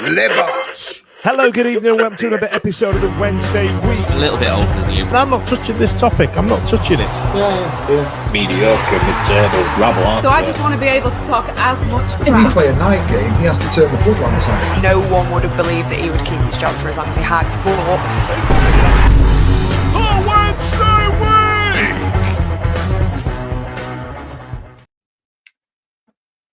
Libos. Hello, good evening, and welcome to another episode of the Wednesday Week. A little bit older than you. I'm not touching this topic. I'm not touching it. Yeah. Mediocre, mid-table, rabble. So I just want to be able to talk as much If you play a night game, he has to turn the bloodlines on. No one would have believed that he would keep his job for as long as he had. But The Wednesday Week.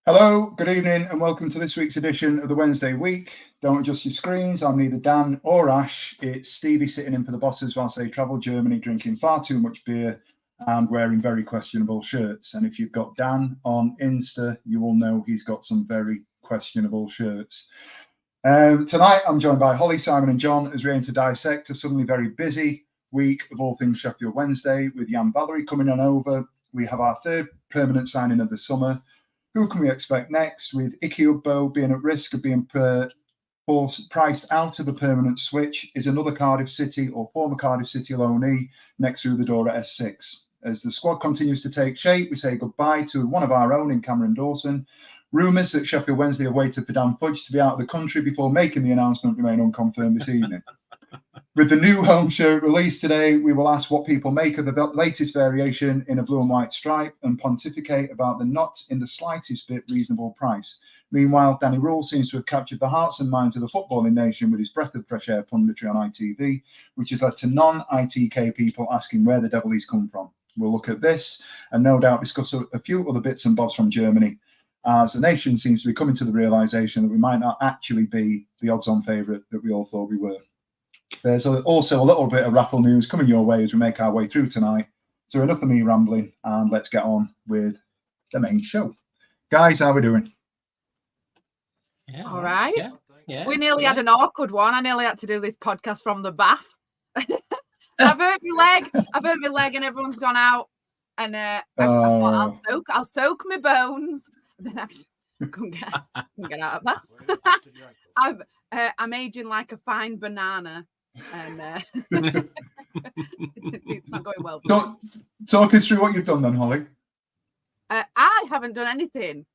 Hello, good evening, and welcome to this week's edition of the Wednesday Week. Don't adjust your screens. I'm neither Dan or Ash. It's Stevie sitting in for the bosses whilst they travel Germany, drinking far too much beer and wearing very questionable shirts. And if you've got Dan on Insta, you will know he's got some very questionable shirts. Tonight, I'm joined by Holly, Simon and John as we aim to dissect a suddenly very busy week of all things Sheffield Wednesday with Yan Valery coming on over. We have our third permanent signing of the summer. Who can we expect next, with Ike Ugbo being at risk of being priced out of a permanent switch? Is another Cardiff City or former Cardiff City loanee next through the door at S6? As the squad continues to take shape, we say goodbye to one of our own in Cameron Dawson. Rumours that Sheffield Wednesday have waited for Dan Fudge to be out of the country before making the announcement remain unconfirmed this evening. With the new home shirt released today, we will ask what people make of the latest variation in a blue and white stripe and pontificate about the not in the slightest bit reasonable price. Meanwhile, Danny Rohl seems to have captured the hearts and minds of the footballing nation with his breath of fresh air punditry on ITV, which has led to non-ITK people asking where the devil he's come from. We'll look at this and no doubt discuss a few other bits and bobs from Germany, as the nation seems to be coming to the realisation that we might not actually be the odds-on favourite that we all thought we were. There's also a little bit of raffle news coming your way as we make our way through tonight. So enough of me rambling, and let's get on with the main show. Guys, how are we doing? yeah, all right. Yeah. We nearly had an awkward one. I nearly had to do this podcast from the bath. I've hurt my leg, and everyone's gone out. And I thought I'll soak my bones. Then I couldn't get out of bath. I'm aging like a fine banana, and it's not going well. Talk us through what you've done then, Holly. I haven't done anything.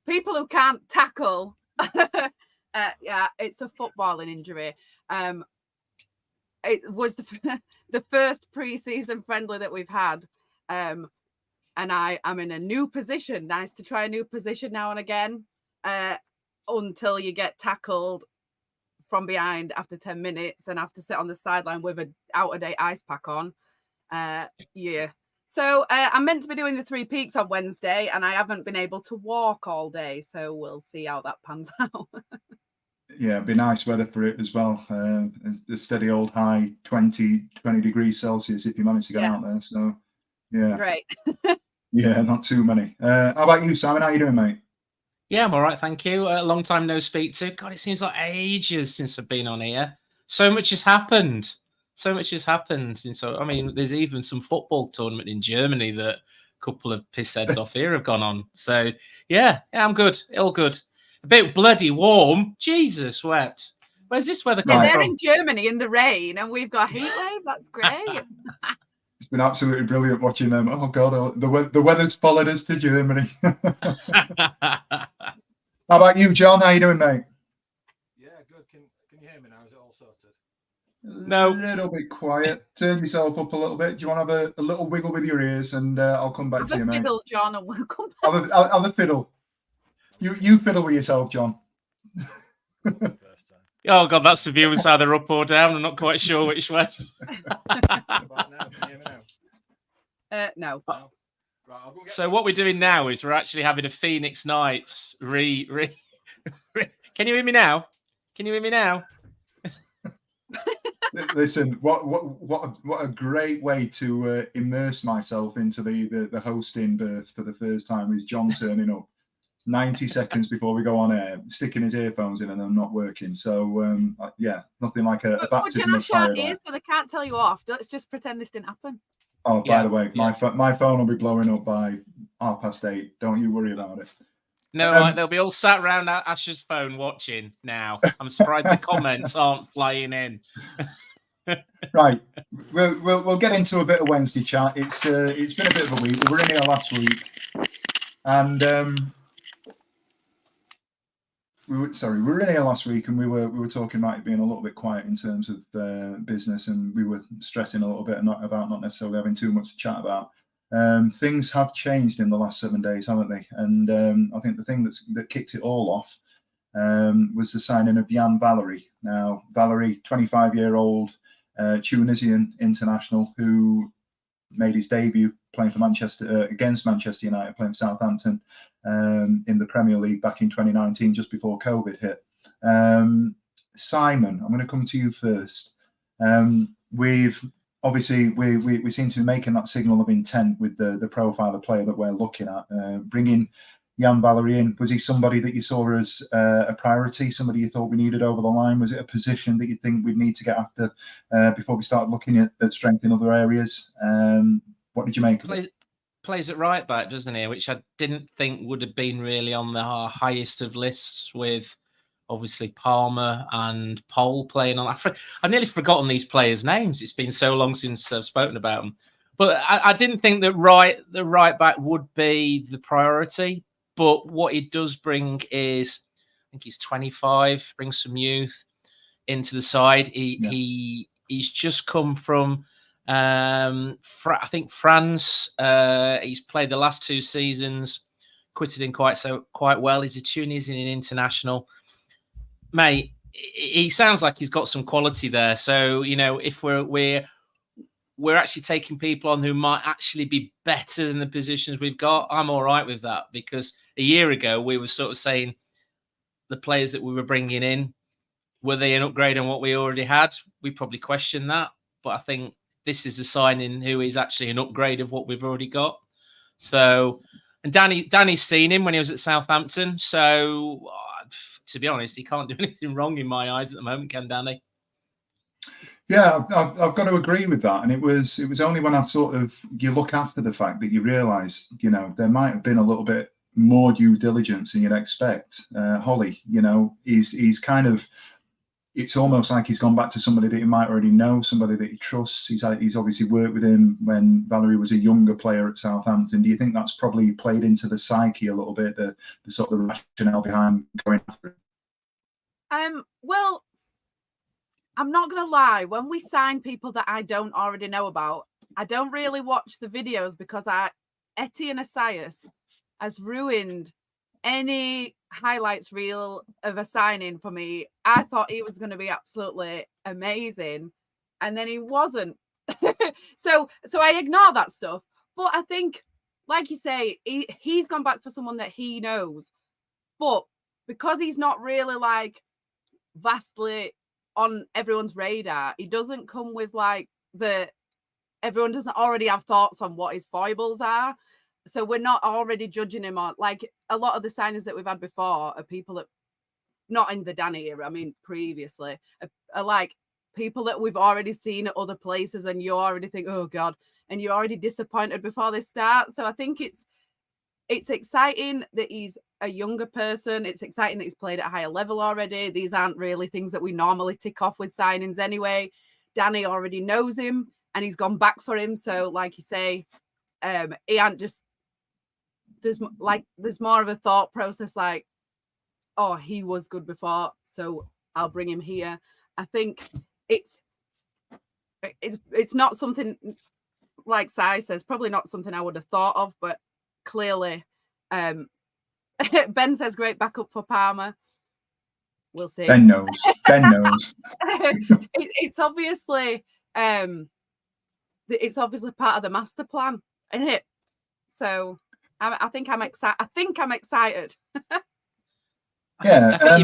People who can't tackle, it's a footballing injury. It was the first pre-season friendly that we've had, and I'm in a new position. Nice to try a new position now and again, until you get tackled from behind after 10 minutes and have to sit on the sideline with an out-of-date ice pack on. So I'm meant to be doing the 3 peaks on Wednesday, and I haven't been able to walk all day. So we'll see how that pans out. Yeah, it'd be nice weather for it as well. A steady old high 20 degrees Celsius if you manage to get out there. So, yeah. Great. Yeah, not too many. How about you, Simon? How you doing, mate? Yeah, I'm all right, thank you. A long time no speak to. God, it seems like ages since I've been on here. So much has happened. And so, I mean, there's even some football tournament in Germany that a couple of pissheads off here have gone on. So, yeah, I'm good. All good. A bit bloody warm. Jesus wept. Where's this weather coming They're from? in Germany in the rain, and we've got a heat wave. That's great. It's been absolutely brilliant watching them. Oh, God, the weather's followed us to Germany. How about you, John? How you doing, mate? Yeah, good. Can you hear me now? Is it all sorted? No. A little bit quiet. Turn yourself up a little bit. Do you want to have a little wiggle with your ears, and I'll come back to you, mate. Fiddle, John, and we'll come back. Have a fiddle. You fiddle with yourself, John. Oh, God, that's the viewers either up or down. I'm not quite sure which way. No. So what we're doing now is we're actually having a Phoenix Nights Can you hear me now? Listen, what a great way to immerse myself into the hosting berth for the first time is John turning up 90 seconds before we go on air, sticking his earphones in and them not working. So, yeah, nothing like a baptism of fire. So they can't tell you off. Let's just pretend this didn't happen. Oh, by the way, my phone will be blowing up by 8:30. Don't you worry about it. No, they'll be all sat around Ash's phone watching now. I'm surprised the comments aren't flying in. Right, we'll get into a bit of Wednesday chat. It's been a bit of a week. We were in here last week, and we were in here last week, and we were talking about it being a little bit quiet in terms of business, and we were stressing a little bit about not necessarily having too much to chat about. Things have changed in the last 7 days, haven't they? And I think the thing that kicked it all off was the signing of Yan Valery. Now, Valery, 25-year-old Tunisian international who made his debut playing for against Manchester United, playing for Southampton in the Premier League back in 2019, just before COVID hit. Simon, I'm going to come to you first. We've obviously we seem to be making that signal of intent with the profile of player that we're looking at. Bringing Yan Valery in, was he somebody that you saw as a priority, somebody you thought we needed over the line? Was it a position that you think we'd need to get after before we start looking at strength in other areas? What did you make of it? Plays at right back, doesn't he? Which I didn't think would have been really on the highest of lists, with obviously Palmer and Pole playing on. I've nearly forgotten these players' names. It's been so long since I've spoken about them. But I didn't think that the right back would be the priority. But what he does bring is, I think he's 25, brings some youth into the side. He's just come from, I think, France. He's played the last 2 seasons, quitted in quite well. He's a Tunisian international. Mate, he sounds like he's got some quality there. So, if we're actually taking people on who might actually be better than the positions we've got, I'm all right with that, because a year ago we were sort of saying the players that we were bringing in, were they an upgrade on what we already had? We probably question that, but I think this is a signing who is actually an upgrade of what we've already got. So, and Danny's seen him when he was at Southampton. So, to be honest, he can't do anything wrong in my eyes at the moment, can Danny? Yeah, I've got to agree with that. And it was only when you look after the fact that you realise, there might have been a little bit more due diligence than you'd expect. Holly, he's kind of, it's almost like he's gone back to somebody that he might already know, somebody that he trusts. He's obviously worked with him when Valerie was a younger player at Southampton. Do you think that's probably played into the psyche a little bit, the sort of the rationale behind going after it? Well, I'm not going to lie. When we sign people that I don't already know about, I don't really watch the videos, because Etienne Assayas has ruined any highlights reel of a signing for me. I thought he was going to be absolutely amazing, and then he wasn't. so I ignore that stuff. But I think, like you say, he's gone back for someone that he knows. But because he's not really vastly on everyone's radar, he doesn't come with everyone doesn't already have thoughts on what his foibles are. So we're not already judging him on, a lot of the signings that we've had before are people that, not in the Danny era, I mean previously, are people that we've already seen at other places, and you already think, oh God, and you're already disappointed before they start. So I think it's exciting that he's a younger person. It's exciting that he's played at a higher level already. These aren't really things that we normally tick off with signings anyway. Danny already knows him, and he's gone back for him. So, like you say, he ain't just, there's more of a thought process, oh, he was good before, so I'll bring him here. I think it's not something, like Sai says, probably not something I would have thought of, but clearly, Ben says great backup for Palmer. We'll see. Ben knows. It's obviously part of the master plan, isn't it? So I think I'm excited. Yeah,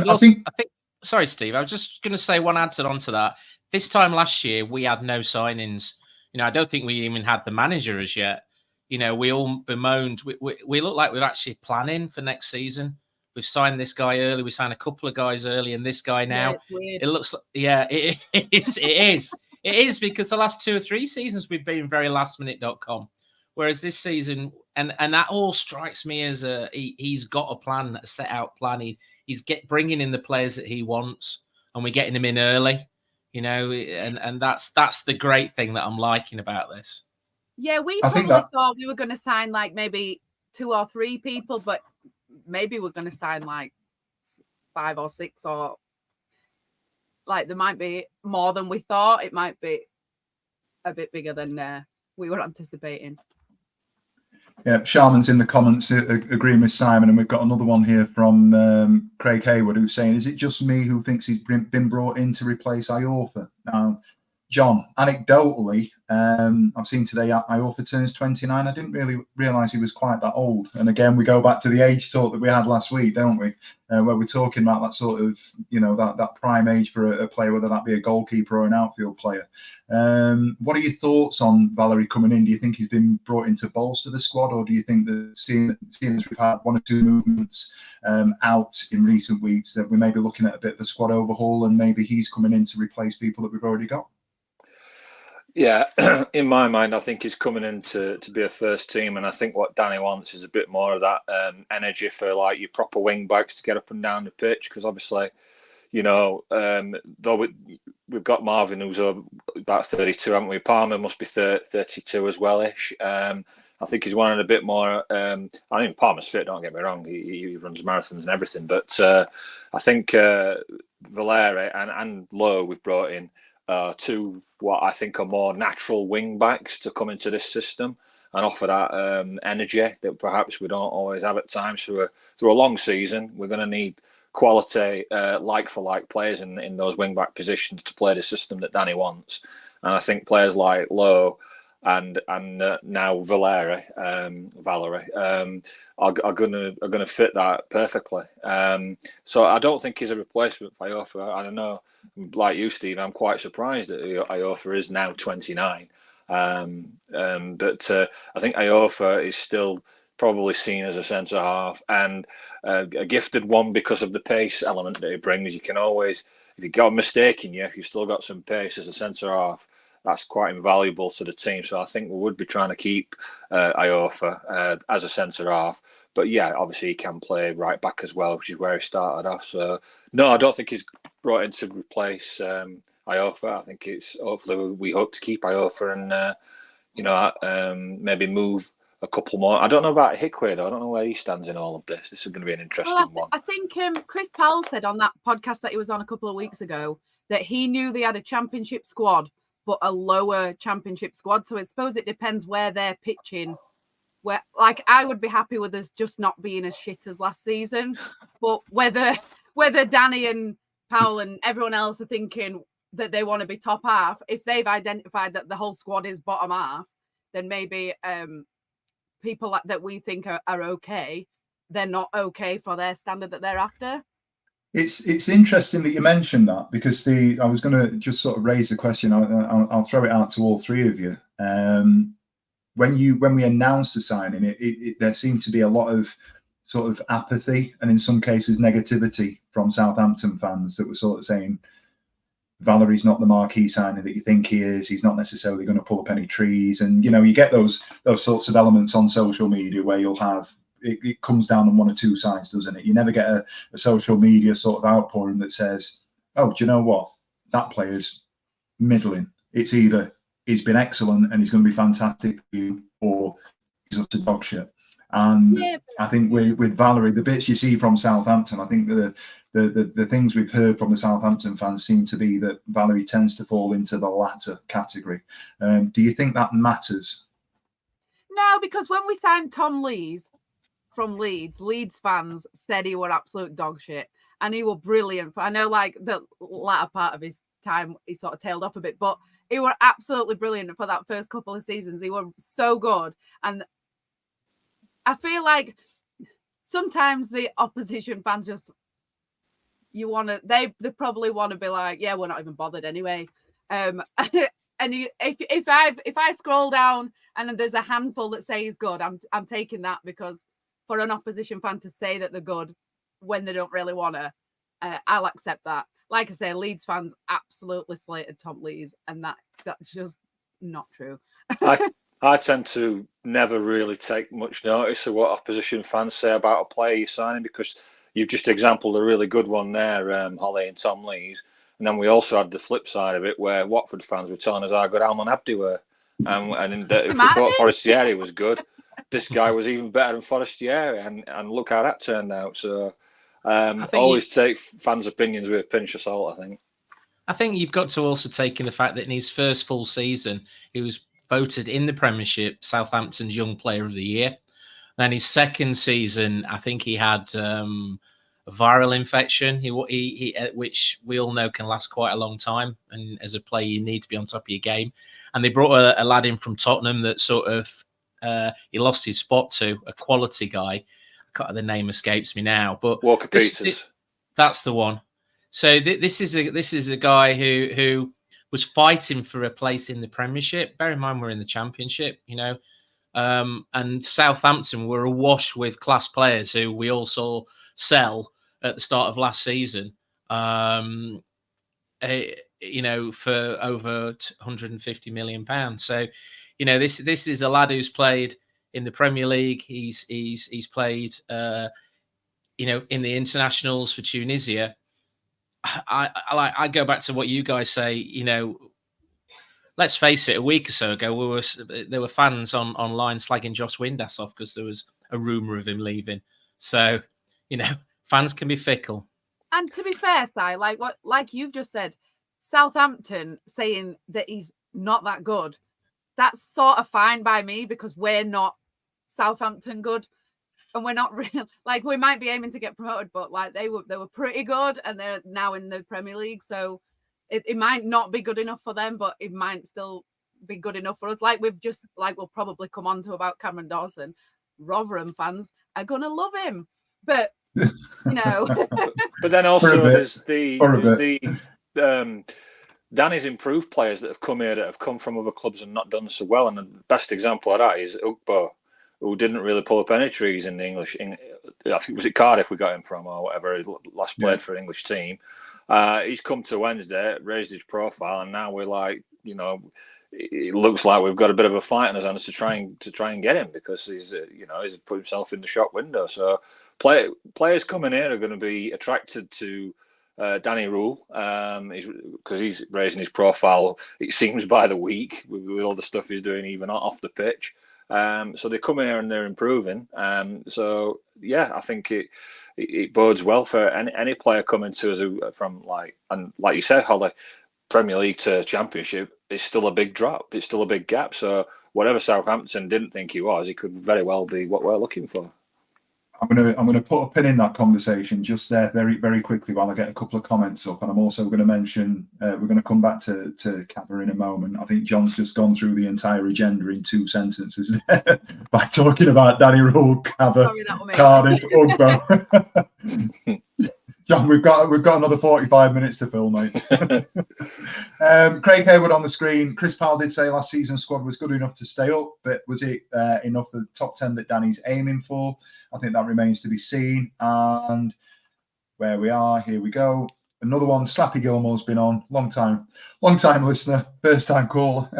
Sorry, Steve. I was just going to say one answer onto that. This time last year, we had no signings. I don't think we even had the manager as yet. We all bemoaned. We look like we're actually planning for next season. We've signed this guy early. We signed a couple of guys early, and this guy now. Yeah, it's weird. It looks like, it is. It is, because the last 2 or 3 seasons we've been very lastminute.com. Whereas this season, and that all strikes me as he's got a plan, a set out plan. He's bringing in the players that he wants, and we're getting them in early. And that's the great thing that I'm liking about this. Yeah, we probably thought we were going to sign maybe 2 or 3 people, but maybe we're going to sign 5 or 6, or like there might be more than we thought. It might be a bit bigger than we were anticipating. Yeah, Sharman's in the comments agreeing with Simon, and we've got another one here from Craig Hayward who's saying, is it just me who thinks he's been brought in to replace Iorfa? Now, John, anecdotally, I've seen today Iorfa turns 29. I didn't really realise he was quite that old. And again, we go back to the age talk that we had last week, don't we? Where we're talking about that sort of, that prime age for a player, whether that be a goalkeeper or an outfield player. What are your thoughts on Valerie coming in? Do you think he's been brought in to bolster the squad, or do you think that seeing as we've had 1 or 2 movements out in recent weeks, that we may be looking at a bit of a squad overhaul, and maybe he's coming in to replace people that we've already got? Yeah, in my mind, I think he's coming in to be a first team, and I think what Danny wants is a bit more of that energy for like your proper wing backs to get up and down the pitch, because obviously, though we've got Marvin who's about 32, haven't we? Palmer must be 32 as well-ish. I think he's wanting a bit more. I mean, Palmer's fit, don't get me wrong. He runs marathons and everything, but I think Valerie and Lowe we've brought in two what I think are more natural wing backs to come into this system and offer that energy that perhaps we don't always have at times through a long season. We're going to need quality like for like players in those wing back positions to play the system that Danny wants, and I think players like Lowe and now Valerie are gonna fit that perfectly. So I don't think he's a replacement for Iorfa. I don't know, like you, Steve, I'm quite surprised that Iorfa is now 29. But I think Iorfa is still probably seen as a centre half and a gifted one because of the pace element that he brings. You can always, if you got a mistake in you, if you've still got some pace as a centre half, that's quite invaluable to the team. So I think we would be trying to keep Iorfa as a centre half. But yeah, obviously he can play right back as well, which is where he started off. So no, I don't think he's brought in to replace Iorfa. I think it's hopefully we hope to keep Iorfa and maybe move a couple more. I don't know about Hickway though. I don't know where he stands in all of this. This is going to be an interesting one. I think Chris Powell said on that podcast that he was on a couple of weeks ago that he knew they had a championship squad, but a lower championship squad. So I suppose it depends where they're pitching. Where, like, I would be happy with us just not being as shit as last season. But whether Danny and Powell and everyone else are thinking that they want to be top half, if they've identified that the whole squad is bottom half, then maybe people that we think are okay, they're not okay for their standard that they're after. It's interesting that you mentioned that, because I was going to just sort of raise the question. I'll throw it out to all three of you. When we announced the signing, there seemed to be a lot of sort of apathy and in some cases negativity from Southampton fans that were sort of saying Valerie's not the marquee signing that you think he is. He's not necessarily going to pull up any trees, and you get those sorts of elements on social media where you'll have. It comes down on one or two sides, doesn't it? You never get a social media sort of outpouring that says, oh, do you know what? That player's middling. It's either he's been excellent and he's going to be fantastic for you, or he's up to dog shit. And yeah. I think with Valerie, the bits you see from Southampton, I think the things we've heard from the Southampton fans seem to be that Valerie tends to fall into the latter category. Do you think that matters? No, because when we signed Tom Lees from Leeds fans said he were absolute dog shit and he were brilliant. I know, like, the latter part of his time he sort of tailed off a bit, but he were absolutely brilliant for that first couple of seasons. He were so good, and I feel like sometimes the opposition fans just they probably want to be like, yeah, we're not even bothered anyway. And if I scroll down and then there's a handful that say he's good, I'm taking that, because for an opposition fan to say that they're good when they don't really want to, I'll accept that. Like I say, Leeds fans absolutely slated Tom Lees, and that's just not true. I tend to never really take much notice of what opposition fans say about a player you're signing, because you've just exampled a really good one there, Holly and Tom Lees. And then we also had the flip side of it where Watford fans were telling us how good Alman Abdi were. And if we thought Forestieri was good, this guy was even better than Forestieri. And look how that turned out. So Always take fans' opinions with a pinch of salt, I think. I think you've got to also take in the fact that in his first full season, he was voted in the Premiership Southampton's Young Player of the Year. Then his second season, I think he had a viral infection, which we all know can last quite a long time. And as a player, you need to be on top of your game. And they brought a lad in from Tottenham that sort of he lost his spot to, a quality guy. The name escapes me now, but Walker Peters. That's the one. So this is a guy who was fighting for a place in the Premiership. Bear in mind we're in the Championship, and Southampton were awash with class players who we all saw sell at the start of last season. For over £150 million. So, this is a lad who's played in the Premier League. He's played, in the internationals for Tunisia. I go back to what you guys say. Let's face it. A week or so ago, there were fans online slagging Josh Windass off because there was a rumor of him leaving. So, fans can be fickle. And to be fair, Si, like you've just said, Southampton saying that he's not that good, that's sort of fine by me because we're not Southampton good. And we're not real, we might be aiming to get promoted, but they were pretty good and they're now in the Premier League. So it might not be good enough for them, but it might still be good enough for us. We'll probably come on to about Cameron Dawson. Rotherham fans are going to love him. But, But then also there's Danny's improved players that have come here that have come from other clubs and not done so well. And the best example of that is Ugbo, who didn't really pull up any trees in the English. I think was it Cardiff we got him from or whatever. He last played for an English team. He's come to Wednesday, raised his profile, and now we're it looks like we've got a bit of a fight on his hands to try and get him because he's put himself in the shop window. So players coming here are going to be attracted to Danny Rohl because he's raising his profile. It seems by the week with all the stuff he's doing, even off the pitch. So they come here and they're improving. So yeah, I think it bodes well for any player coming to us from like you said, Holly, Premier League to Championship. It's still a big drop. It's still a big gap. So whatever Southampton didn't think he was, he could very well be what we're looking for. I'm gonna put a pin in that conversation just there very, very quickly while I get a couple of comments up, and I'm also going to mention we're going to come back to Cabba in a moment. I think John's just gone through the entire agenda in 2 sentences by talking about Danny Rohl, Cabba, Cardiff, Ugbo. John, we've got another 45 minutes to fill, mate. Craig Hayward on the screen. Chris Powell did say last season's squad was good enough to stay up, but was it enough for the top 10 that Danny's aiming for? I think that remains to be seen. And where we are, here we go. Another one, Slappy Gilmore's been on. Long time listener, first time caller.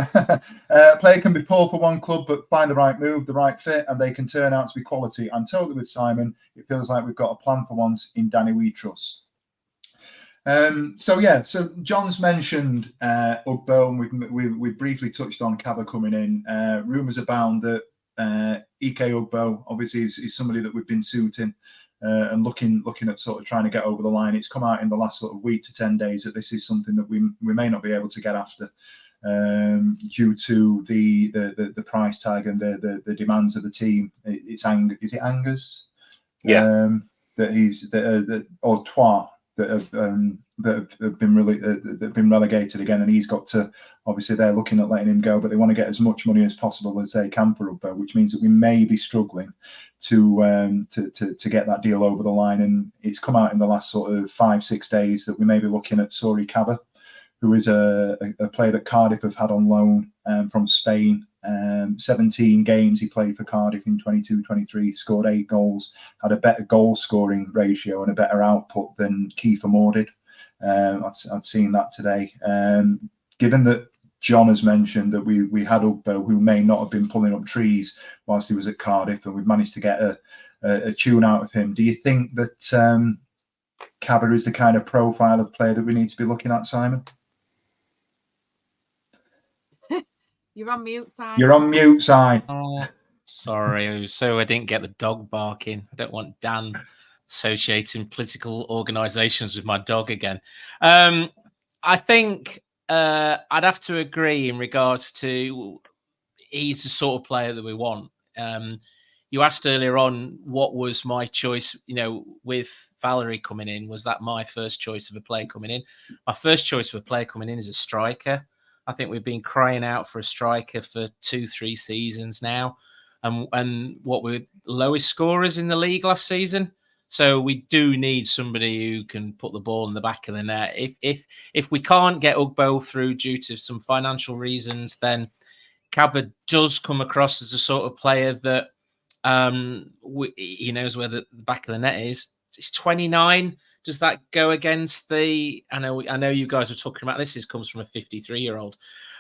Player can be poor for one club, but find the right move, the right fit, and they can turn out to be quality. I'm totally with Simon. It feels like we've got a plan for once in Danny we trust. So John's mentioned Ugbo, and we briefly touched on Cabba coming in. Rumours abound that Ike Ugbo obviously is somebody that we've been suiting and looking at sort of trying to get over the line. It's come out in the last sort of week to 10 days that this is something that we may not be able to get after due to the price tag and the demands of the team. Is it Angers? Yeah. Or Trois that have been relegated again, and he's got to, obviously they're looking at letting him go, but they want to get as much money as possible as they can for Ugbo, which means that we may be struggling to get that deal over the line. And it's come out in the last sort of 5-6 days that we may be looking at Sori Cabba, who is a player that Cardiff have had on loan from Spain. 17 games he played for Cardiff in 22-23, scored 8 goals, had a better goal scoring ratio and a better output than Kiefer Moore did. I'd seen that today. Given that John has mentioned that we had Ugbo, who may not have been pulling up trees whilst he was at Cardiff, and we've managed to get a tune out of him, do you think that Cabba is the kind of profile of player that we need to be looking at, Simon? You're on mute, Si. You're on mute, Si. Oh, sorry. So I didn't get the dog barking. I don't want Dan associating political organisations with my dog again. I think I'd have to agree in regards to he's the sort of player that we want. You asked earlier on what was my choice, with Valerie coming in. Was that my first choice of a player coming in? My first choice of a player coming in is a striker. I think we've been crying out for a striker for 2-3 seasons now. And what we're lowest scorers in the league last season. So we do need somebody who can put the ball in the back of the net. If we can't get Ugbo through due to some financial reasons, then Cabba does come across as the sort of player that he knows where the back of the net is. It's 29. Does that go against the? I know you guys were talking about this. This comes from a 53-year-old,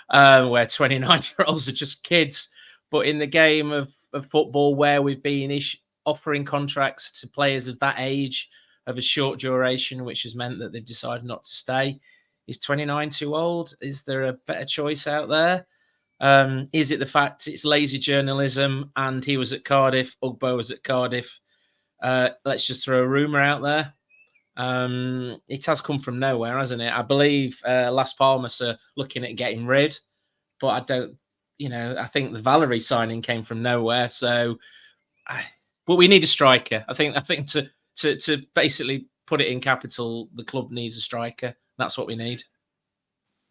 where 29-year-olds are just kids. But in the game of football, where we've been offering contracts to players of that age of a short duration, which has meant that they've decided not to stay, is 29 too old? Is there a better choice out there? Is it the fact it's lazy journalism and he was at Cardiff, Ugbo was at Cardiff? Let's just throw a rumour out there. It has come from nowhere, hasn't it? I believe Las Palmas are looking at getting rid, but I don't, I think the Valerie signing came from nowhere. So, but we need a striker. I think to basically put it in capital, the club needs a striker. That's what we need.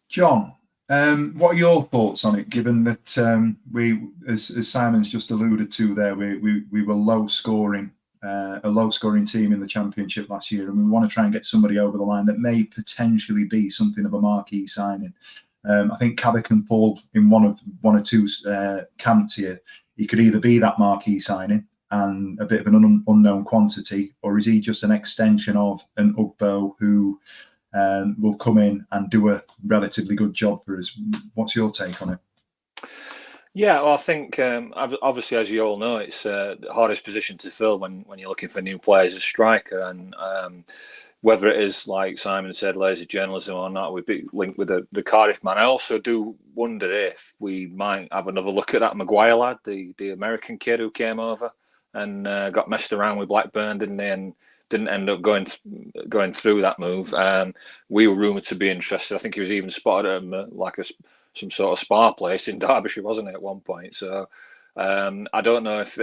John, what are your thoughts on it, given that we, as Simon's just alluded to there, we were low scoring, a low scoring team in the Championship last year, and we want to try and get somebody over the line that may potentially be something of a marquee signing. I think Cabba can fall in one or two camps here. He could either be that marquee signing and a bit of an unknown quantity, or is he just an extension of an Ugbo who will come in and do a relatively good job for us? What's your take on it? Yeah, well, I think obviously, as you all know, it's the hardest position to fill when you're looking for new players as striker, and whether it is, like Simon said, lazy journalism or not, we'd be linked with the Cardiff man. I also do wonder if we might have another look at that Maguire lad, the American kid who came over and got messed around with Blackburn, didn't he? And didn't end up going through that move. We were rumoured to be interested. I think he was even spotted at some sort of spa place in Derbyshire, wasn't it, at one point? So I don't know if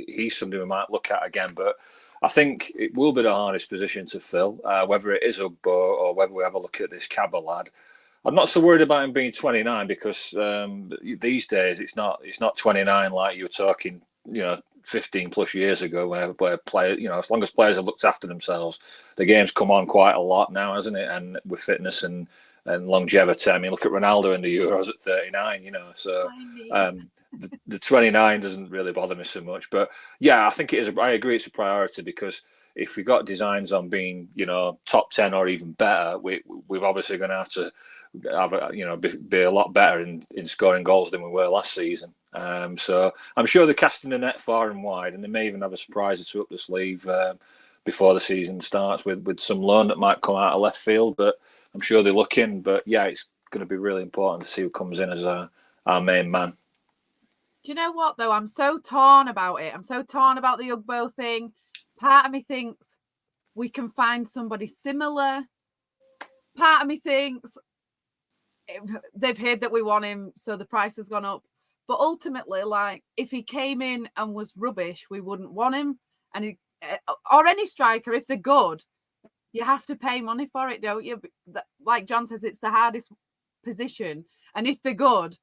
he's somebody we might look at again, but I think it will be the hardest position to fill, whether it is Ugbo or whether we have a look at this Cabba lad. I'm not so worried about him being 29 because these days it's not 29 like you were talking, 15 plus years ago, where players, as long as players have looked after themselves, the game's come on quite a lot now, hasn't it? And with fitness and longevity, I mean, look at Ronaldo in the Euros at 39, so the 29 doesn't really bother me so much. But yeah, I think I agree it's a priority, because if we got designs on being, top 10 or even better, we're obviously going to have to be a lot better in scoring goals than we were last season. So I'm sure they're casting the net far and wide, and they may even have a surprise or two up the sleeve before the season starts with some loan that might come out of left field. But I'm sure they're looking. But yeah, it's going to be really important to see who comes in as our main man. Do you know what, though? I'm so torn about it. I'm so torn about the Ugbo thing. Part of me thinks we can find somebody similar. Part of me thinks they've heard that we want him, so the price has gone up. But ultimately, if he came in and was rubbish, we wouldn't want him. And or any striker, if they're good, you have to pay money for it, don't you? Like John says, it's the hardest position. And if they're good,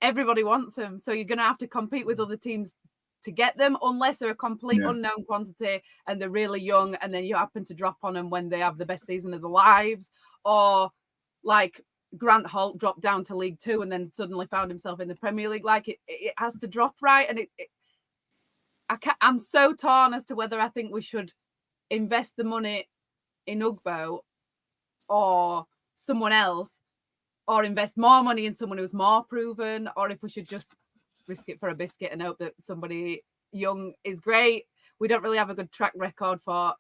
everybody wants them. So you're going to have to compete with other teams to get them, unless they're a complete unknown quantity and they're really young, and then you happen to drop on them when they have the best season of their lives. Or like Grant Holt dropped down to League Two and then suddenly found himself in the Premier League. It has to drop right. And I'm so torn as to whether I think we should invest the money in Ugbo or someone else, or invest more money in someone who's more proven, or if we should just risk it for a biscuit and hope that somebody young is great. We don't really have a good track record for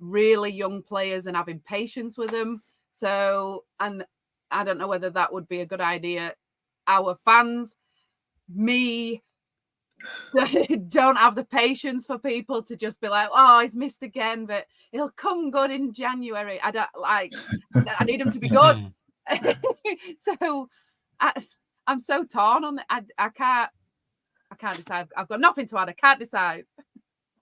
really young players and having patience with them. So, and I don't know whether that would be a good idea. Our fans, me, don't have the patience for people to just be like, oh, he's missed again, but he'll come good in January. I don't like. I need him to be good. So I'm so torn on that. I can't decide. I've got nothing to add. I can't decide.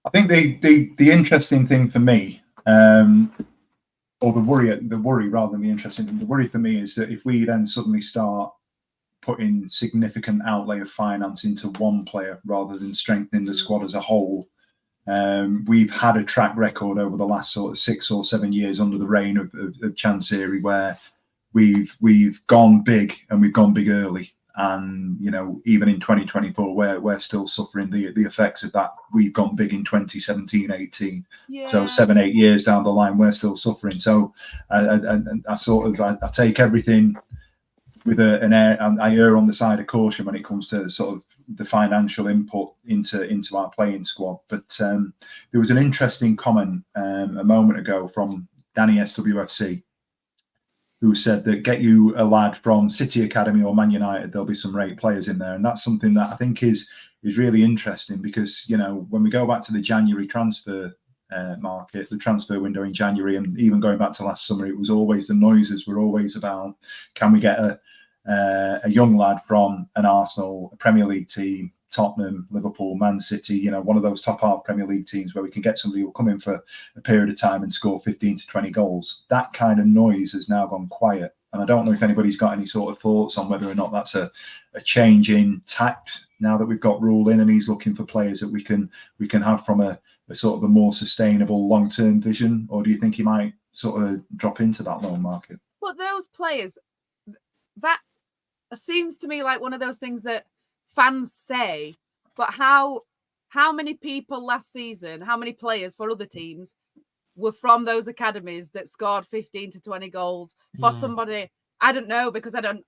I think the interesting thing for me, or the worry rather than the interesting thing, the worry for me is that if we then suddenly start putting significant outlay of finance into one player rather than strengthening the squad as a whole, we've had a track record over the last sort of 6 or 7 years under the reign of Chansiri where we've gone big and we've gone big early. And, you know, even in 2024, we're still suffering the effects of that. We've gone big in 2017, 18. Yeah. So 7, 8 years down the line, we're still suffering. So I take everything with an air, and I err on the side of caution when it comes to sort of the financial input into our playing squad. But there was an interesting comment a moment ago from Danny SWFC, who said that get you a lad from City Academy or Man United, there'll be some great players in there. And that's something that I think is really interesting because, you know, when we go back to the January transfer market, the transfer window in January, and even going back to last summer, it was always the noises were always about, can we get a young lad from an Arsenal, a Premier League team, Tottenham, Liverpool, Man City, you know, one of those top half Premier League teams where we can get somebody who'll come in for a period of time and score 15 to 20 goals. That kind of noise has now gone quiet. And I don't know if anybody's got any sort of thoughts on whether or not that's a change in tact now that we've got Rohl in and he's looking for players that we can have from a sort of a more sustainable long-term vision, or do you think he might sort of drop into that loan market? But those players, that seems to me like one of those things that fans say, but how many people last season, how many players for other teams were from those academies that scored 15 to 20 goals for somebody? I don't know, because I don't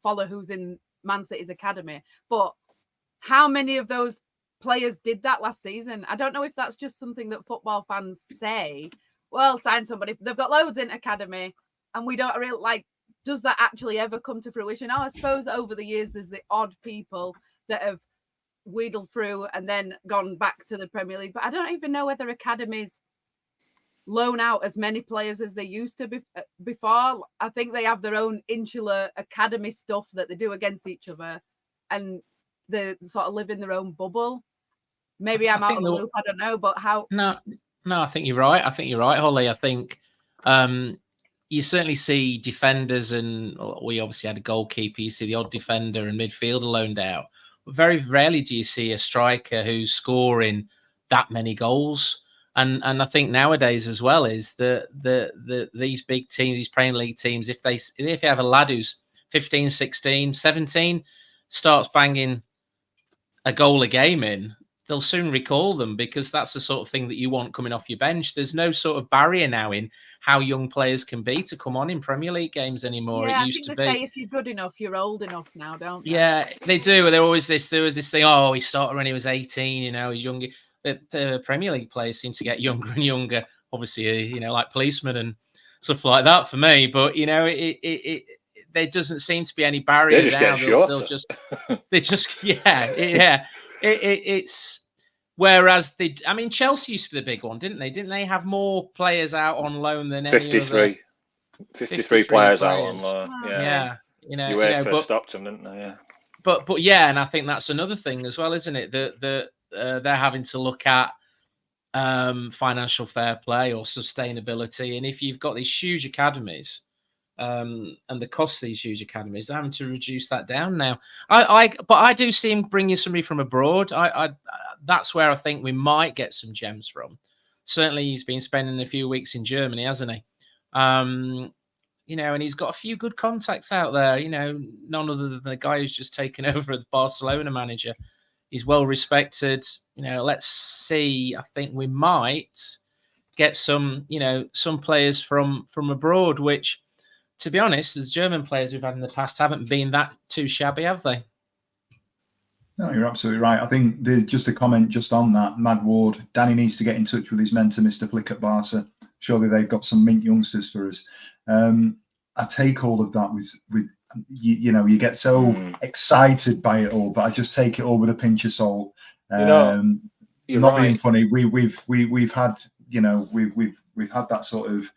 follow who's in Man City's academy, but how many of those players did that last season? I don't know if that's just something that football fans say, well, sign somebody, they've got loads in academy, and we don't really like, does that actually ever come to fruition? Oh, I suppose over the years, there's the odd people that have wheedled through and then gone back to the Premier League. But I don't even know whether academies loan out as many players as they used to before. I think they have their own insular academy stuff that they do against each other, and they sort of live in their own bubble. Maybe I'm out of the loop. I don't know, but how? No, I think you're right. Holly. I think you certainly see defenders, and we obviously had a goalkeeper. You see the odd defender and midfielder loaned out. But very rarely do you see a striker who's scoring that many goals. And I think nowadays as well is that these big teams, these Premier League teams, if you have a lad who's 15, 16, 17, starts banging a goal a game in, they'll soon recall them, because that's the sort of thing that you want coming off your bench. There's no sort of barrier now in how young players can be to come on in Premier League games anymore. Yeah, it used to be. Say if you're good enough, you're old enough now, don't they? Yeah, they do. There was this thing, oh, he started when he was 18, you know, he's younger. The Premier League players seem to get younger and younger, obviously, you know, like policemen and stuff like that for me. But, you know, there doesn't seem to be any barrier. They just get shorter. It's whereas Chelsea used to be the big one, didn't they? Didn't they have more players out on loan than 53 players out on loan? Yeah. UEFA stopped them, didn't they? Yeah. But yeah, and I think that's another thing as well, isn't it? That they're having to look at financial fair play or sustainability, and if you've got these huge academies. And the cost of these huge academies, they're having to reduce that down now. But I do see him bringing somebody from abroad. That's where I think we might get some gems from. Certainly, he's been spending a few weeks in Germany, hasn't he? You know, and he's got a few good contacts out there. You know, none other than the guy who's just taken over as Barcelona manager. He's well respected. You know, let's see. I think we might get some players from abroad, which, to be honest, the German players we've had in the past haven't been that too shabby, have they? No, you're absolutely right. I think just a comment just on that, Mad Ward, Danny needs to get in touch with his mentor, Mr. Flick at Barca. Surely they've got some mint youngsters for us. I take all of that with you get so excited by it all, but I just take it all with a pinch of salt. You're not right. being funny. We've had we've had that sort of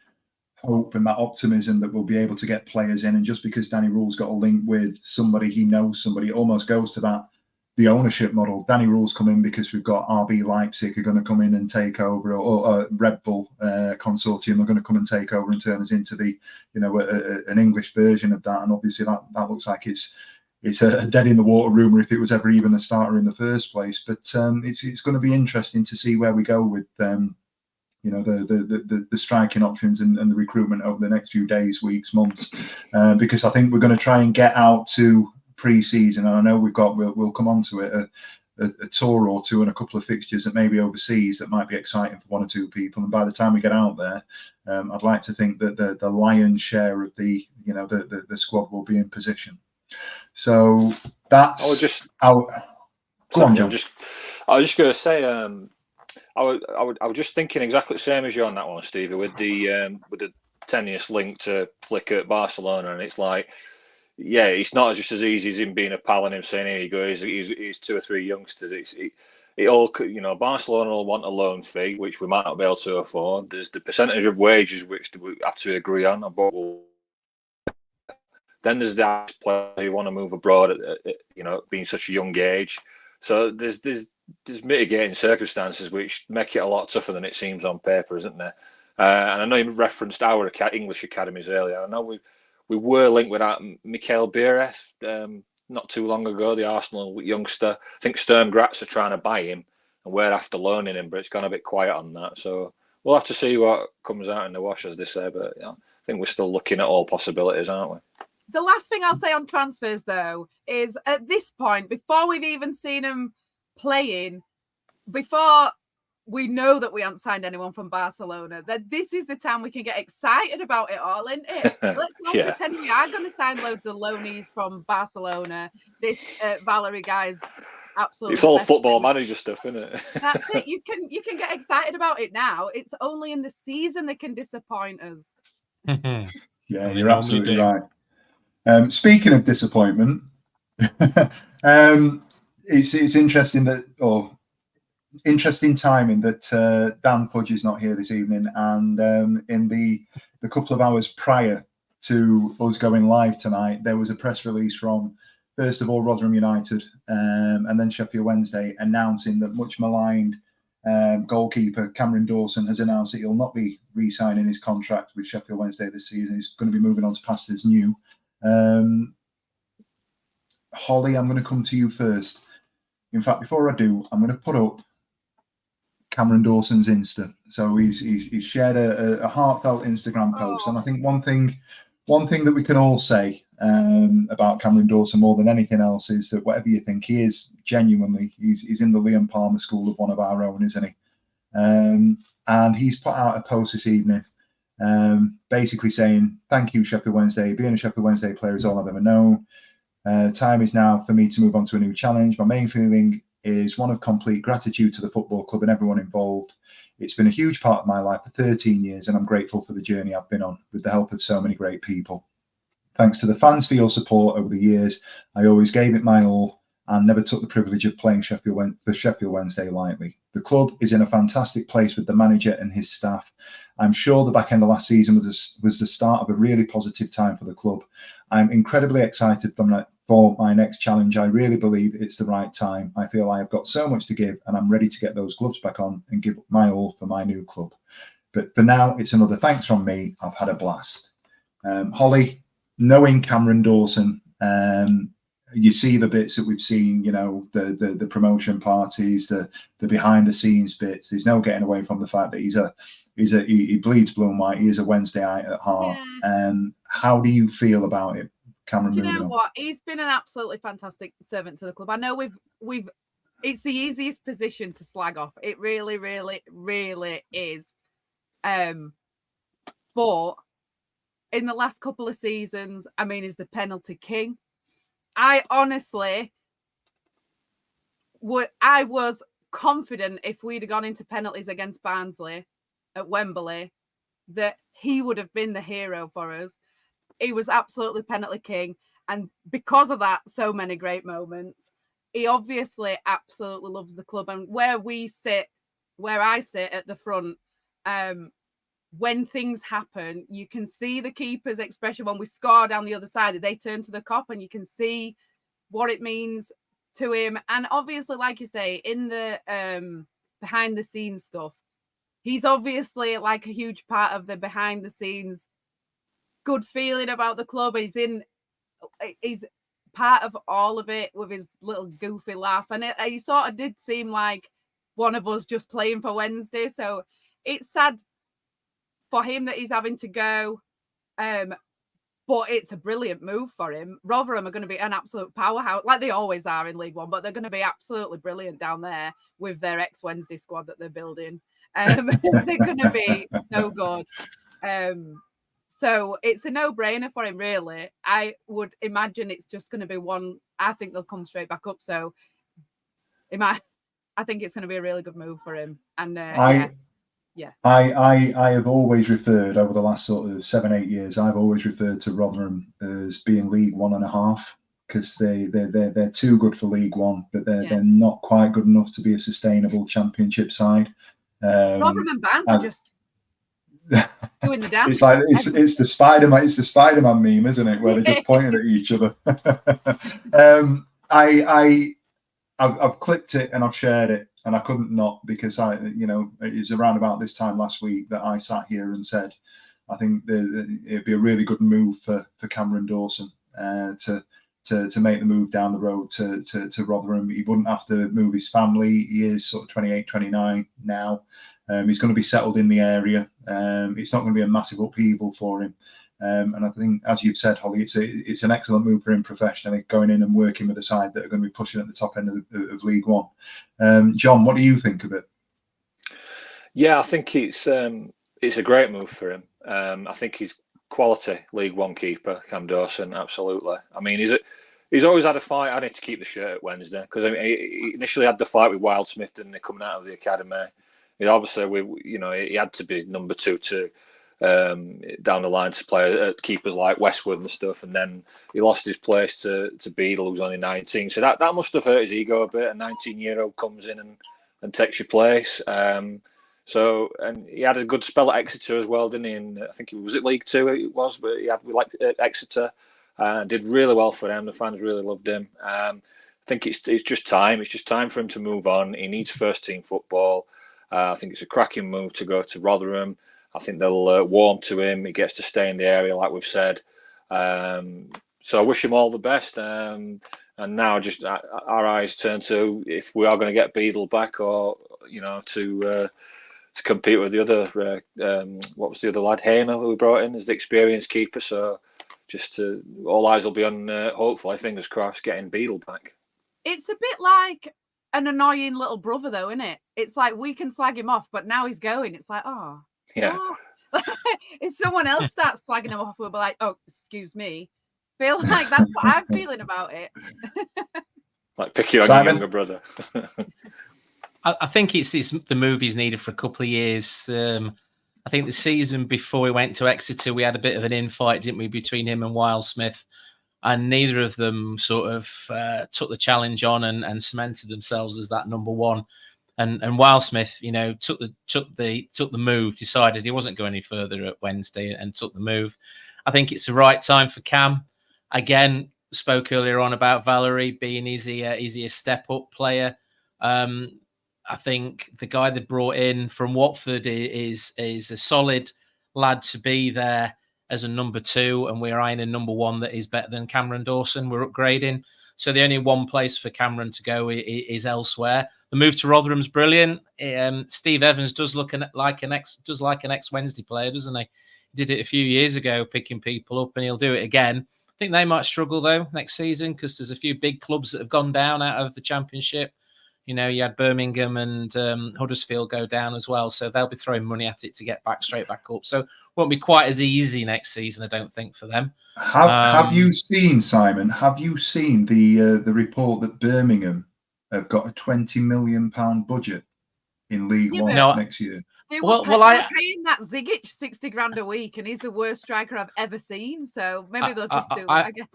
hope and that optimism that we'll be able to get players in, and just because Danny Rule's got a link with somebody, he knows somebody, it almost goes to that the ownership model. Danny Rule's come in because we've got RB Leipzig are going to come in and take over, or Red Bull consortium are going to come and take over and turn us into the an English version of that. And obviously that looks like it's a dead in the water rumour if it was ever even a starter in the first place. But it's going to be interesting to see where we go with the striking options and the recruitment over the next few days, weeks, months, because I think we're going to try and get out to pre-season, and I know we'll come on to it, a tour or two and a couple of fixtures that maybe overseas that might be exciting for one or two people. And by the time we get out there, I'd like to think that the lion's share of the squad will be in position. So that's I was just going to say, I was just thinking exactly the same as you on that one, Stevie, with the tenuous link to Flick at Barcelona, and it's like, yeah, it's not just as easy as him being a pal and him saying, "Here you go, he's two or three youngsters." It all, Barcelona will want a loan fee, which we might not be able to afford. There's the percentage of wages which we have to agree on. Then there's the players who want to move abroad at being such a young age. So there's mitigating circumstances which make it a lot tougher than it seems on paper, isn't there? And I know you referenced our English academies earlier. I know we were linked with that Mikael Biereth not too long ago, the Arsenal youngster. I think Sturm Graz are trying to buy him, and we're after loaning him, but it's gone a bit quiet on that. So we'll have to see what comes out in the wash, as they say. But I think we're still looking at all possibilities, aren't we? The last thing I'll say on transfers, though, is at this point, before we've even seen him playing, before we know that we haven't signed anyone from Barcelona, that this is the time we can get excited about it all, isn't it? Let's not pretend we are going to sign loads of loanees from Barcelona. This Valerie guy's absolutely. It's all football manager stuff, isn't it? That's it. You can get excited about it now. It's only in the season that can disappoint us. Yeah, you're absolutely right. Speaking of disappointment, it's interesting interesting timing that Dan Fudge is not here this evening, and in the couple of hours prior to us going live tonight, there was a press release from, first of all, Rotherham United, and then Sheffield Wednesday, announcing that much maligned goalkeeper Cameron Dawson has announced that he'll not be re-signing his contract with Sheffield Wednesday this season. He's going to be moving on to pastures new. Holly, I'm going to come to you first. In fact, before I do, I'm going to put up Cameron Dawson's Insta. So he's shared a heartfelt Instagram post, and I think one thing that we can all say about Cameron Dawson more than anything else is that whatever you think, he is genuinely he's in the Liam Palmer school of one of our own, isn't he? And he's put out a post this evening, basically saying, "Thank you, Sheffield Wednesday. Being a Sheffield Wednesday player is all I've ever known. Time is now for me to move on to a new challenge. My main feeling is one of complete gratitude to the football club and everyone involved. It's been a huge part of my life for 13 years, and I'm grateful for the journey I've been on with the help of so many great people. Thanks to the fans for your support over the years. I always gave it my all and never took the privilege of playing for Sheffield Wednesday lightly. The club is in a fantastic place with the manager and his staff. I'm sure the back end of last season was the start of a really positive time for the club. I'm incredibly excited for my next challenge. I really believe it's the right time. I feel I have got so much to give, and I'm ready to get those gloves back on and give my all for my new club. But for now, it's another thanks from me. I've had a blast." Holly, knowing Cameron Dawson, you see the bits that we've seen, the promotion parties, the behind the scenes bits. There's no getting away from the fact that he bleeds blue and white. He is a Wednesdayite at heart. How do you feel about it, Cameron? Do you know what? He's been an absolutely fantastic servant to the club. I know we've it's the easiest position to slag off. It really, really, really is. But in the last couple of seasons, I mean, he's the penalty king. I honestly I was confident if we'd have gone into penalties against Barnsley at Wembley that he would have been the hero for us. He was absolutely penalty king. And because of that, so many great moments. He obviously absolutely loves the club. And where I sit at the front, when things happen, you can see the keeper's expression when we score down the other side. They turn to the cop and you can see what it means to him. And obviously, like you say, in the behind the scenes stuff, he's obviously like a huge part of the behind the scenes good feeling about the club. He's part of all of it with his little goofy laugh. And he sort of did seem like one of us just playing for Wednesday. So it's sad for him that he's having to go. But it's a brilliant move for him. Rotherham are going to be an absolute powerhouse, like they always are in League One, but they're going to be absolutely brilliant down there with their ex-Wednesday squad that they're building. They're going to be so good. So it's a no-brainer for him, really. I would imagine it's just going to be one. I think they'll come straight back up. So I think it's going to be a really good move for him. And yeah. I have always referred over the last sort of 7-8 years. I've always referred to Rotherham as being League 1.5 because they're too good for League One, but they're not quite good enough to be a sustainable Championship side. Rotherham and Barnes are just doing the dance. It's like it's the Spider-Man meme, isn't it? Where they're just pointing at each other. I've clipped it and I've shared it. And I couldn't not because it was around about this time last week that I sat here and said, I think it'd be a really good move for Cameron Dawson to make the move down the road to Rotherham. He wouldn't have to move his family. He is sort of 28, 29 now. He's going to be settled in the area. It's not going to be a massive upheaval for him. And I think, as you've said, Holly, it's an excellent move for him professionally, going in and working with a side that are going to be pushing at the top end of League One. John, what do you think of it? Yeah, I think it's a great move for him. I think he's quality League One keeper, Cam Dawson, absolutely. I mean, he's always had a fight. I need to keep the shirt at Wednesday because he initially had the fight with Wildsmith, didn't he, coming out of the academy. Obviously, he had to be number 2 to down the line to play at keepers like Westwood and stuff, and then he lost his place to Beadle, who's only 19. So that must have hurt his ego a bit. A 19-year-old comes in and takes your place. And he had a good spell at Exeter as well, didn't he? And I think it was League 2. It was, but he had Exeter. Did really well for them. The fans really loved him. I think it's just time. It's just time for him to move on. He needs first-team football. I think it's a cracking move to go to Rotherham. I think they'll warm to him. He gets to stay in the area, like we've said. So I wish him all the best. And now just our eyes turn to if we are going to get Beadle back, or to compete with the other. What was the other lad? Hamer, who we brought in as the experienced keeper. So all eyes will be on. Hopefully, fingers crossed, getting Beadle back. It's a bit like an annoying little brother, though, isn't it? It's like we can slag him off, but now he's going. It's like, oh. Yeah. If someone else starts slagging him off, we'll be like, oh, excuse me. Feel like that's what I'm feeling about it. Like picking on your younger brother. I think it's the move he's needed for a couple of years. I think the season before we went to Exeter, we had a bit of an infight, didn't we, between him and Wildsmith, and neither of them sort of took the challenge on and cemented themselves as that number one. And Wildsmith, took the move, decided he wasn't going any further at Wednesday, and took the move. I think it's the right time for Cam. Again, spoke earlier on about Valerie being is he a step up player. I think the guy they brought in from Watford is a solid lad to be there as a number 2, and we're eyeing a number 1 that is better than Cameron Dawson. We're upgrading. So the only one place for Cameron to go is elsewhere. The move to Rotherham's brilliant. Steve Evans does look like an ex-Wednesday player, doesn't he? He did it a few years ago, picking people up, and he'll do it again. I think they might struggle, though, next season because there's a few big clubs that have gone down out of the Championship. You had Birmingham and Huddersfield go down as well, so they'll be throwing money at it to get straight back up. So it won't be quite as easy next season, I don't think, for them. Have you seen, Simon? Have you seen the report that Birmingham have got a £20 million budget in League One next year? They were paying that Zigic 60 grand a week, and he's the worst striker I've ever seen. So maybe they'll just do that again.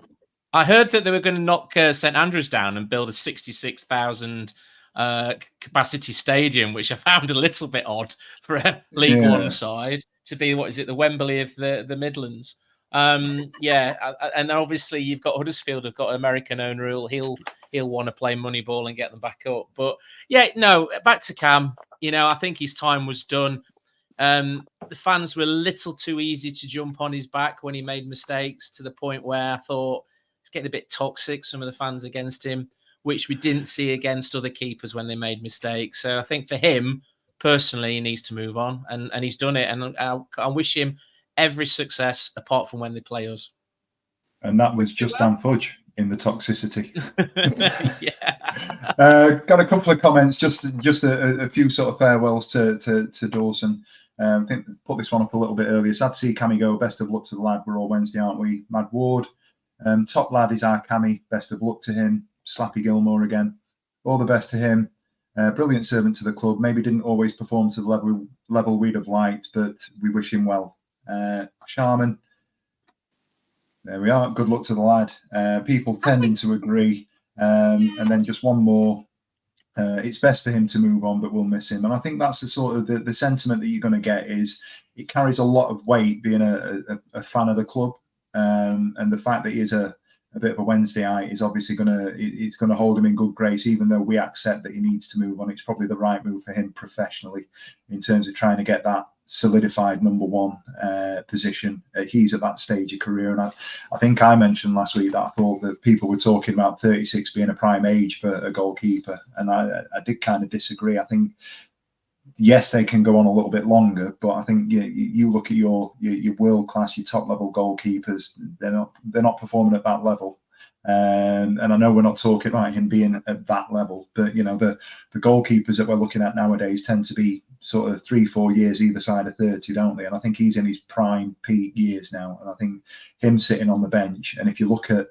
I heard that they were going to knock St Andrews down and build a 66,000 capacity stadium, which I found a little bit odd for a League One side to be, what is it, the Wembley of the Midlands. And obviously you've got Huddersfield, have got American owner. He'll want to play money ball and get them back up. But yeah, no, back to Cam. I think his time was done. The fans were a little too easy to jump on his back when he made mistakes, to the point where I thought it's getting a bit toxic, some of the fans against him, which we didn't see against other keepers when they made mistakes. So I think for him personally, he needs to move on, and he's done it. And I wish him every success, apart from when they play us. And that was just Dan Fudge in the toxicity. Yeah. Got a couple of comments, just a few sort of farewells to Dawson. I think put this one up a little bit earlier. Sad to see Cammy go. Best of luck to the lad. We're all Wednesday, aren't we? Mad Ward. Top lad is our Cammy. Best of luck to him. Slappy Gilmore again. All the best to him. Brilliant servant to the club. Maybe didn't always perform to the level we'd have liked, but we wish him well. Sharman. There we are. Good luck to the lad. People tending to agree. And then just one more. It's best for him to move on, but we'll miss him. And I think that's the sort of the sentiment that you're going to get. Is it carries a lot of weight being a fan of the club, and the fact that he is a bit of a Wednesdayite is obviously going to hold him in good grace, even though we accept that he needs to move on. It's probably the right move for him professionally in terms of trying to get that solidified number one position. He's at that stage of career, and I think I mentioned last week that I thought that people were talking about 36 being a prime age for a goalkeeper, and I did kind of disagree. I think yes, they can go on a little bit longer, but I think you look at your world class, your top level goalkeepers, they're not performing at that level. And I know we're not talking about him being at that level, but the goalkeepers that we're looking at nowadays tend to be sort of 3-4 years either side of 30, don't they? And I think he's in his prime peak years now, and I think him sitting on the bench, and if you look at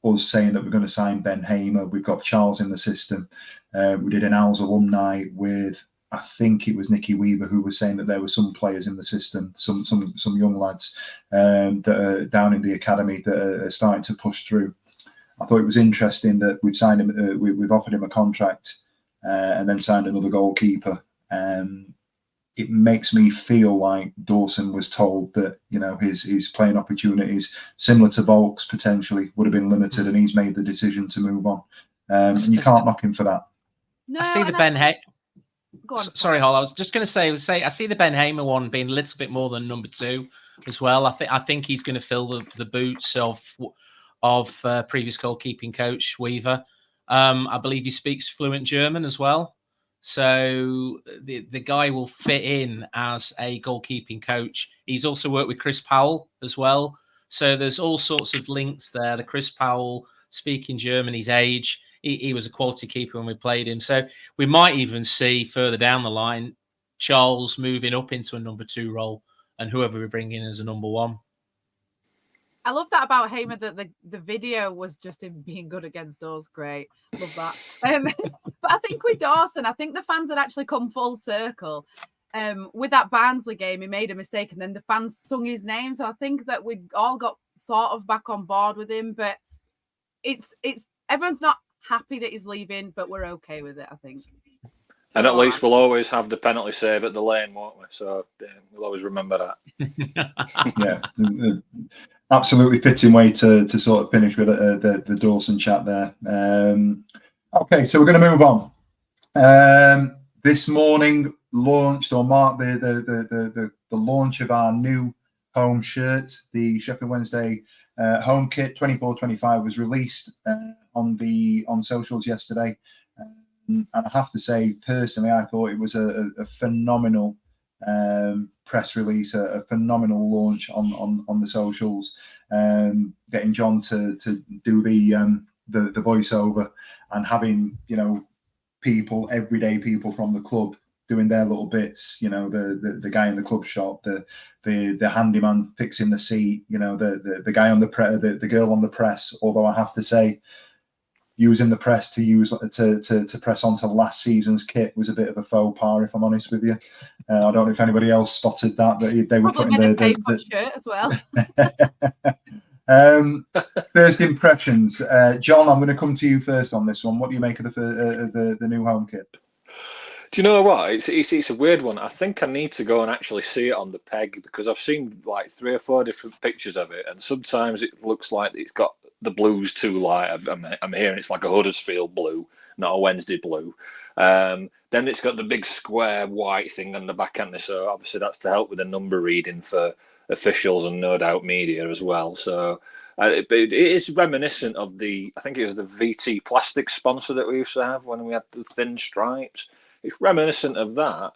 us saying that we're going to sign Ben Hamer, we've got Charles in the system. We did an Owls alumni with, I think it was Nicky Weaver, who was saying that there were some players in the system, some young lads that are down in the academy that are starting to push through. I thought it was interesting that we've signed him, we've offered him a contract and then signed another goalkeeper. It makes me feel like Dawson was told that his playing opportunities, similar to Volk's potentially, would have been limited, and he's made the decision to move on. And you can't knock him for that. No, I see the Ben Hamer. Sorry, Hall. I was just going to say I see the Ben Hamer one being a little bit more than number 2 as well. I think he's going to fill the boots of previous goalkeeping coach Weaver. I believe he speaks fluent German as well. So the guy will fit in as a goalkeeping coach. He's also worked with Chris Powell as well. So there's all sorts of links there. The Chris Powell speaking German, his age. He was a quality keeper when we played him. So we might even see further down the line Charles moving up into a number 2 role, and whoever we bring in as a number 1. I love that about Hamer, that the video was just him being good against us. Great. Love that. But I think with Dawson, I think the fans had actually come full circle. With that Barnsley game, he made a mistake and then the fans sung his name. So I think that we all got sort of back on board with him. But it's everyone's not happy that he's leaving, but we're okay with it, I think. And at least we'll always have the penalty save at the lane, won't we? So we'll always remember that. Yeah. Absolutely fitting way to sort of finish with the Dawson chat there. Okay, so we're going to move on. This morning launched or marked the launch of our new home shirt, the Sheffield Wednesday home kit 24-25 was released on socials yesterday, and I have to say personally, I thought it was a phenomenal press release, a phenomenal launch on the socials, getting John to do the voiceover and having people, everyday people from the club doing their little bits, the guy in the club shop, the handyman fixing the seat, the guy on the girl on the press. Although I have to say, using the press to press onto last season's kit was a bit of a faux pas, if I'm honest with you. I don't know if anybody else spotted that, but they were probably putting the shirt as well. First impressions. John, I'm going to come to you first on this one. What do you make of the new home kit? Do you know what? It's a weird one. I think I need to go and actually see it on the peg, because I've seen like 3 or 4 different pictures of it, and sometimes it looks like it's got the blues too light. I'm hearing it's like a Huddersfield blue, not a Wednesday blue. Then it's got the big square white thing on the back end, so obviously that's to help with the number reading for officials and no doubt media as well. So it is reminiscent of I think it was the VT plastic sponsor that we used to have when we had the thin stripes. It's reminiscent of that.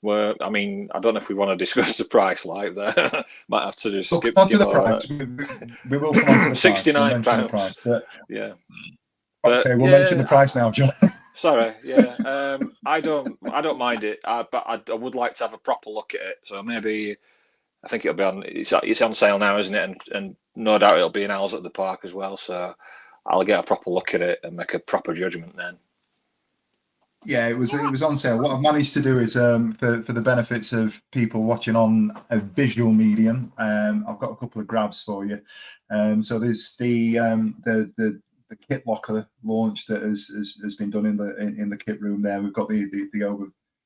Where, I mean, I don't know if we want to discuss the price like that. Might have to just skip on to the over price. that. We will come on to the £69. price. But, yeah. Okay, we'll mention the price now, John. Sorry, yeah. I don't mind it, but I would like to have a proper look at it. So maybe I think it'll be on. It's on sale now, isn't it? And no doubt it'll be in Owls at the Park as well. So I'll get a proper look at it and make a proper judgment then. Yeah, it was on sale. What I've managed to do is for the benefits of people watching on a visual medium, I've got a couple of grabs for you. So there's the kit locker launch that has been done in the kit room there. We've got the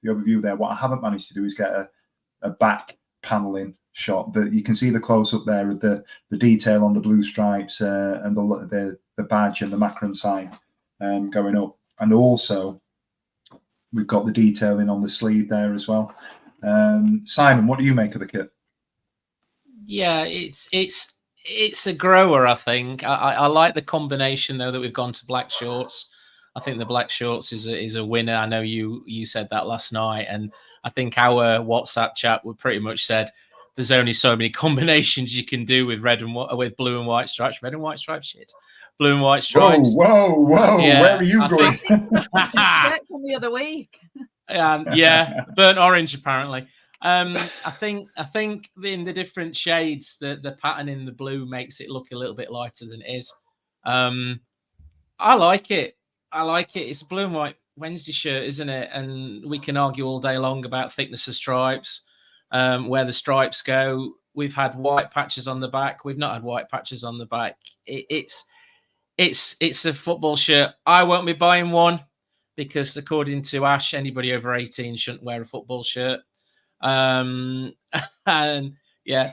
overview there. What I haven't managed to do is get a back paneling shot, but you can see the close up there of the detail on the blue stripes and the badge and the Macron sign going up, and also we've got the detailing on the sleeve there as well. Simon, what do you make of the kit? Yeah, it's a grower, I think. I like the combination though that we've gone to black shorts. I think the black shorts is a winner. I know you said that last night, and I think our WhatsApp chat would pretty much said there's only so many combinations you can do with with blue and white stripes. Red and white stripes, shit. Blue and white stripes. Whoa! Yeah, where are you going? From the other week. Yeah, burnt orange apparently. I think in the different shades, the pattern in the blue makes it look a little bit lighter than it is. I like it. It's a blue and white Wednesday shirt, isn't it? And we can argue all day long about thickness of stripes, where the stripes go. We've had white patches on the back. We've not had white patches on the back. It's a football shirt. I won't be buying one because, according to Ash, anybody over 18 shouldn't wear a football shirt. And yeah,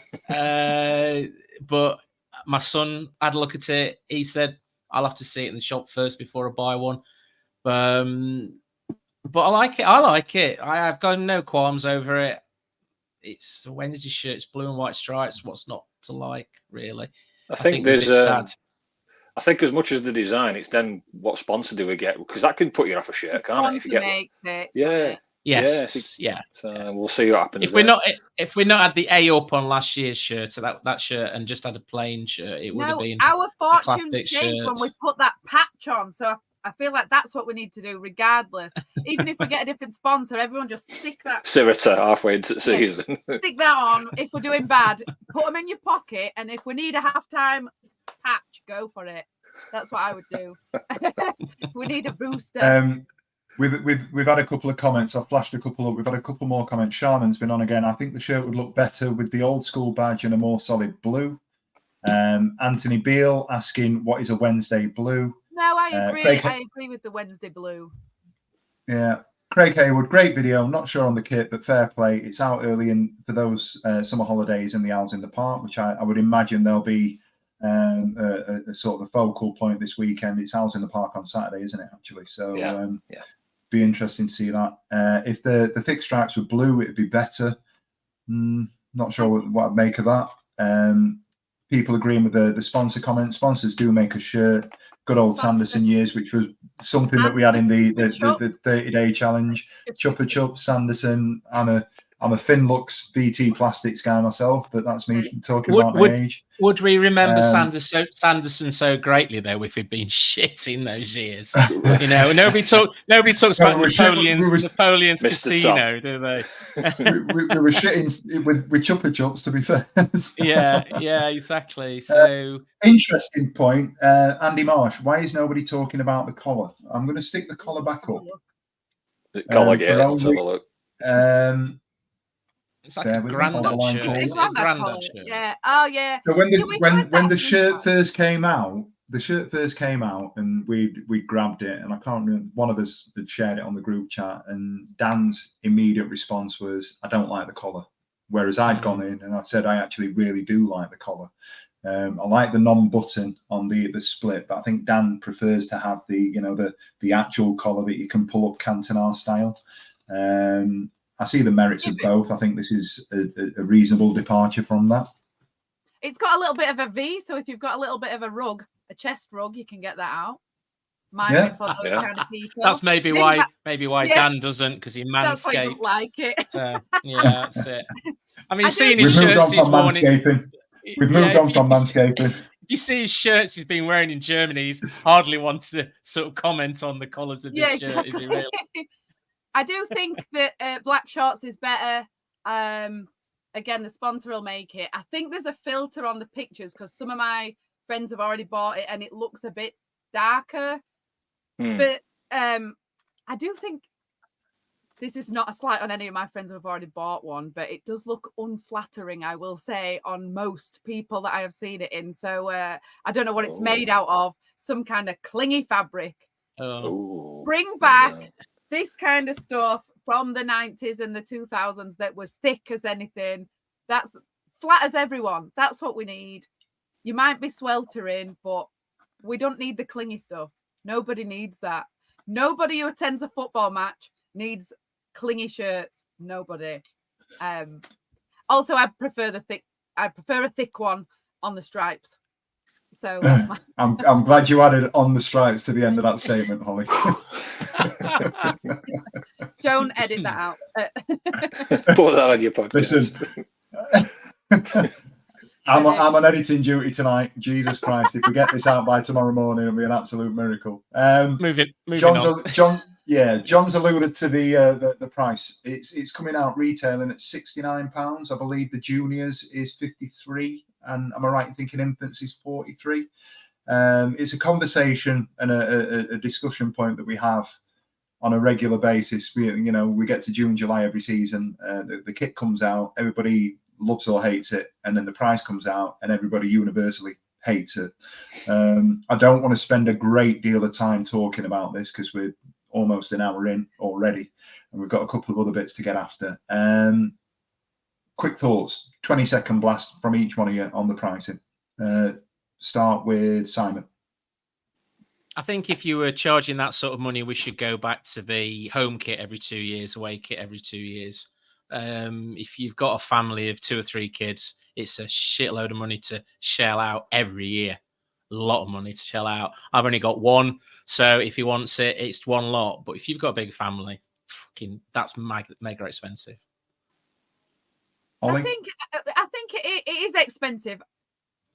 but my son had a look at it. He said, "I'll have to see it in the shop first before I buy one." But I like it. I've got no qualms over it. It's a Wednesday shirt. It's blue and white stripes. What's not to like, really? I think there's sad. I think as much as the design, it's then what sponsor do we get? Because that can put you off a shirt, can't it? If you get makes it. Yeah. Yes. Yeah. So we'll see what happens. If we're not had the A up on last year's shirt, so that shirt, and just had a plain shirt, it would have been our fortunes changed shirt. when we put that patch on. So I feel like that's what we need to do, regardless. Even if we get a different sponsor, everyone just stick that Sirita halfway into the season. Stick that on. If we're doing bad, put them in your pocket, and if we need a halftime patch, go for it. That's what I would do. We need a booster. We've had a couple of comments. I've flashed a couple up. We've had a couple more comments. Sharman's been on again. I think the shirt would look better with the old school badge and a more solid blue. Anthony Beale asking, what is a Wednesday blue? No, I agree. I agree with the Wednesday blue. Yeah. Craig Haywood, great video. Not sure on the kit, but fair play. It's out early for those summer holidays in the Owls in the Park, which I would imagine there'll be a sort of a focal point this weekend. It's Owls in the Park on Saturday, isn't it, actually? So be interesting to see that. If the thick stripes were blue, it'd be better. Not sure what I'd make of that. People agreeing with the sponsor comment. Sponsors do make a shirt. Good old Sanderson years, which was something that we had in the 30-day challenge. Chuppa Chup, Sanderson. I'm a Finlux VT plastics guy myself, but that's me talking about my age. Would we remember Sanderson so greatly though if he'd been shit in those years? You know, nobody talks about Napoleon's Casino, do they? we were shitting with Chuppa Chups, to be fair. yeah, exactly. So interesting point, Andy Marsh. Why is nobody talking about the collar? I'm going to stick the collar back up. The collar, let's have a look. It's like Bear a with me, hold the granddad line, shirt. Paul. Is it a Granddad granddad collar, shirt? yeah. Oh yeah. So when Yeah, we've had when that the in shirt past. first came out, and we grabbed it, and I can't remember, one of us had shared it on the group chat, and Dan's immediate response was, "I don't like the collar," whereas I'd gone in and I said, "I actually really do like the collar. I like the non-button on the split, but I think Dan prefers to have the actual collar that you can pull up Cantona style." I see the merits of both. I think this is a reasonable departure from that. It's got a little bit of a V, so if you've got a little bit of a rug, a chest rug, you can get that out. Might be for those kind of people. That's maybe why Dan doesn't, because he That's why he manscapes. doesn't like it. Yeah, that's it. I mean, I seeing do- his We've moved shirts on he's from worn manscaping. We've moved on from manscaping. If you see his shirts he's been wearing in Germany, he's hardly wants to sort of comment on the colours of his shirt, is he really? I do think that black shorts is better. Again, the sponsor will make it. I think there's a filter on the pictures because some of my friends have already bought it and it looks a bit darker. But I do think this is not a slight on any of my friends who have already bought one, but it does look unflattering, I will say, on most people that I have seen it in. So I don't know what it's made out of. Some kind of clingy fabric. Bring back this kind of stuff from the 90s and the 2000s that was thick as anything. That's flat as everyone. That's what we need. You might be sweltering, but we don't need the clingy stuff. Nobody needs that. Nobody who attends a football match needs clingy shirts. Nobody. Also, I prefer a thick one on the stripes. So that's my... I'm glad you added "on the stripes" to the end of that statement, Holly. Don't edit that out. Put that on your podcast. Listen, I'm on editing duty tonight. Jesus Christ! If we get this out by tomorrow morning, it'll be an absolute miracle. Moving on. John's alluded to the price. It's coming out retailing at £69. I believe the juniors is 53, and am I right in thinking infants is 43? It's a conversation and a discussion point that we have on a regular basis. We get to June, July every season. The kit comes out, everybody loves or hates it, and then the price comes out, and everybody universally hates it. I don't want to spend a great deal of time talking about this because we're almost an hour in already, and we've got a couple of other bits to get after. Quick thoughts, 20-second blast from each one of you on the pricing. Start with Simon. I think if you were charging that sort of money, we should go back to the home kit every 2 years, away kit every 2 years. If you've got a family of 2 or 3 kids, it's a shitload of money to shell out every year. A lot of money to shell out. I've only got one, so if he wants it, it's one lot. But if you've got a big family, that's mega expensive. Ollie? I think it is expensive.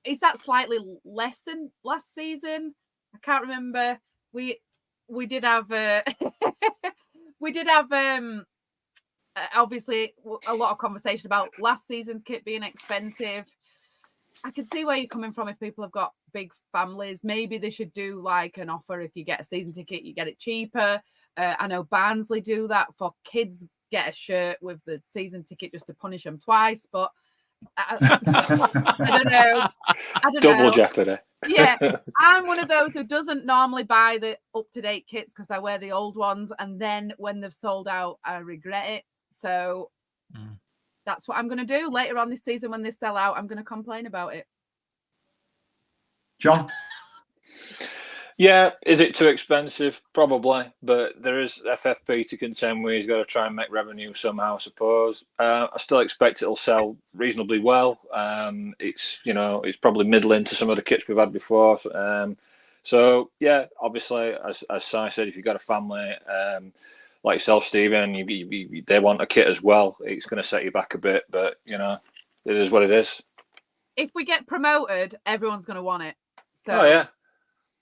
Is that slightly less than last season? I can't remember. We did have obviously a lot of conversation about last season's kit being expensive. I can see where you're coming from. If people have got big families, maybe they should do like an offer. If you get a season ticket, you get it cheaper. I know Barnsley do that for kids. Get a shirt with the season ticket just to punish them twice. But I don't know. Double jeopardy. Yeah, I'm one of those who doesn't normally buy the up-to-date kits because I wear the old ones, and then when they've sold out, I regret it. So that's what I'm going to do later on this season. When they sell out, I'm going to complain about it. John? Yeah, is it too expensive? Probably, but there is FFP to contend with. He's got to try and make revenue somehow, I suppose. I still expect it'll sell reasonably well. It's probably middling to some of the kits we've had before. So yeah, obviously, as Si said, if you've got a family like yourself, Stephen, they want a kit as well. It's going to set you back a bit, but it is what it is. If we get promoted, everyone's going to want it. So. Oh yeah.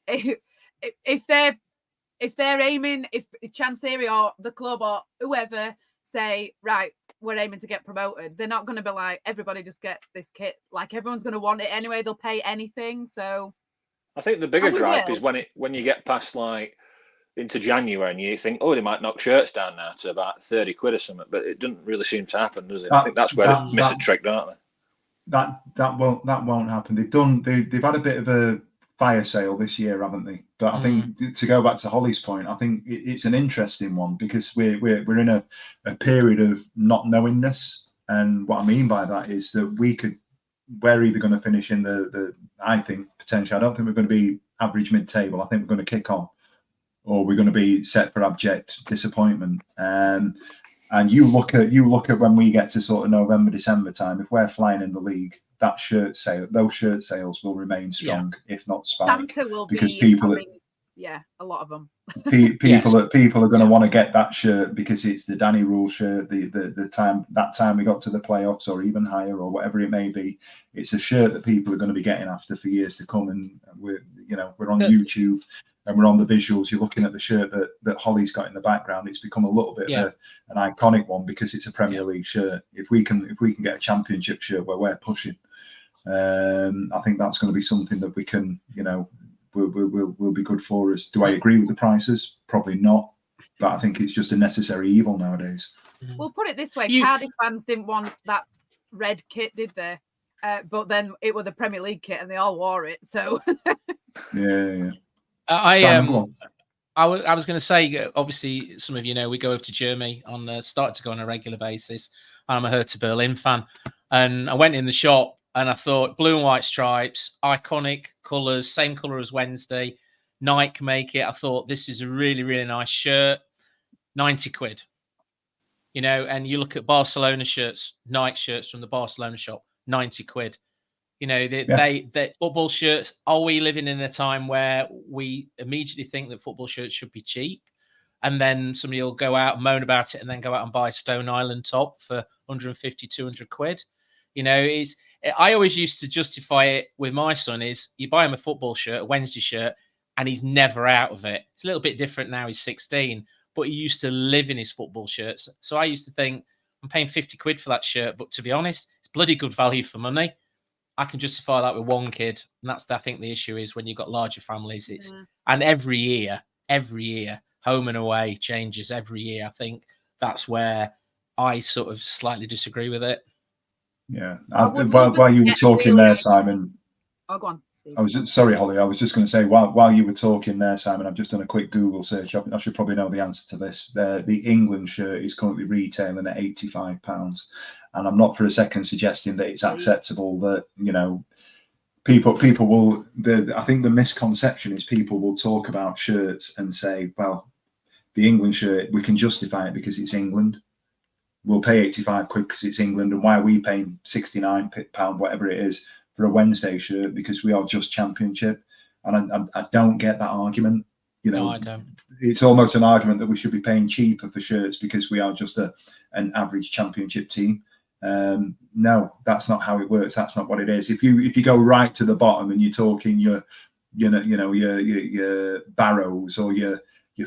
If they're aiming, if Chancery or the club or whoever say, right, we're aiming to get promoted, they're not going to be like, everybody just get this kit. Like, everyone's going to want it anyway. They'll pay anything. So I think the bigger gripe is when you get past like into January and you think, oh, they might knock shirts down now to about 30 quid or something, but it doesn't really seem to happen, does it? I think that's where they miss a trick, don't they? That won't happen. They've had a bit of a fire sale this year, haven't they? But I think, to go back to Holly's point, I think it's an interesting one because we're in a period of not knowingness, and what I mean by that is that we're either going to finish in I think potentially, I don't think we're going to be average mid-table. I think we're going to kick on, or we're going to be set for abject disappointment. And you look at when we get to sort of November, December time, if we're flying in the league, those shirt sales will remain strong, if not spike. Santa will because be a lot of them. People are going to want to get that shirt because it's the Danny Ruhl shirt. The time we got to the playoffs, or even higher, or whatever it may be, it's a shirt that people are going to be getting after for years to come. And we're on YouTube and we're on the visuals. You're looking at the shirt that Holly's got in the background. It's become a little bit of an iconic one because it's a Premier League shirt. If we can get a Championship shirt where we're pushing, I think that's going to be something that we can, will be good for us. Do I agree with the prices? Probably not, but I think it's just a necessary evil nowadays. We'll put it this way: Cardiff fans didn't want that red kit, did they? But then it was the Premier League kit, and they all wore it. So yeah. I was going to say, obviously, some of you know we go over to Germany start to go on a regular basis. I'm a Hertha Berlin fan, and I went in the shop and I thought blue and white stripes, iconic colours, same colour as Wednesday. Nike make it. I thought this is a really, really nice shirt. 90 quid. And you look at Barcelona shirts, Nike shirts from the Barcelona shop, 90 quid. They football shirts. Are we living in a time where we immediately think that football shirts should be cheap? And then somebody will go out and moan about it and then go out and buy a Stone Island top for 150, 200 quid. I always used to justify it with my son is you buy him a football shirt, a Wednesday shirt, and he's never out of it. It's a little bit different now. He's 16, but he used to live in his football shirts. So I used to think I'm paying 50 quid for that shirt. But to be honest, it's bloody good value for money. I can justify that with one kid. And that's, I think, the issue is when you've got larger families. And every year, home and away changes every year. I think that's where I sort of slightly disagree with it. Yeah. While you were talking there, Simon. Oh, go on, Steve. Sorry, Holly. I was just going to say while you were talking there, Simon, I've just done a quick Google search. I should probably know the answer to this. The England shirt is currently retailing at £85, and I'm not for a second suggesting that it's acceptable that people will. I think the misconception is people will talk about shirts and say, well, the England shirt, we can justify it because it's England. We'll pay 85 quid because it's England, and why are we paying £69, whatever it is, for a Wednesday shirt because we are just Championship? And I don't get that argument. No, I don't. It's almost an argument that we should be paying cheaper for shirts because we are just an average Championship team. No, that's not how it works. That's not what it is. If you go right to the bottom and you're talking your Barrows or your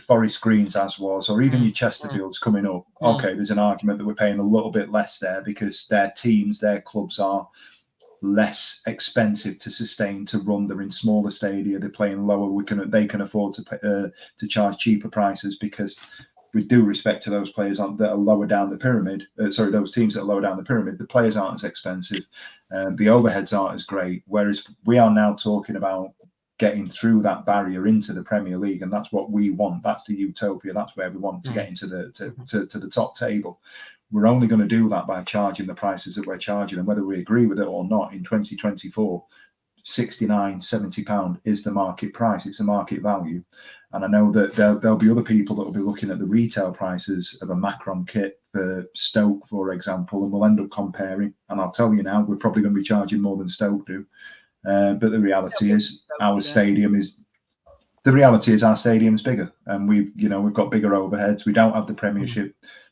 Forest Greens as was, or even your Chesterfields coming up. Okay, there's an argument that we're paying a little bit less there because their teams, their clubs are less expensive to sustain to run. They're in smaller stadia. They're playing lower. They can afford to charge cheaper prices because, with due respect to those players that are lower down the pyramid, those teams that are lower down the pyramid, the players aren't as expensive. The overheads aren't as great. Whereas we are now talking about getting through that barrier into the Premier League, and that's what we want. That's the utopia. That's where we want to get into to the top table. We're only going to do that by charging the prices that we're charging, and whether we agree with it or not, in 2024, £69-70 is the market price. It's a market value, and I know that there'll be other people that will be looking at the retail prices of a Macron kit for Stoke, for example, and we'll end up comparing. And I'll tell you now, we're probably going to be charging more than Stoke do. But the reality is our stadium is our stadium's bigger, and we've got bigger overheads. We don't have the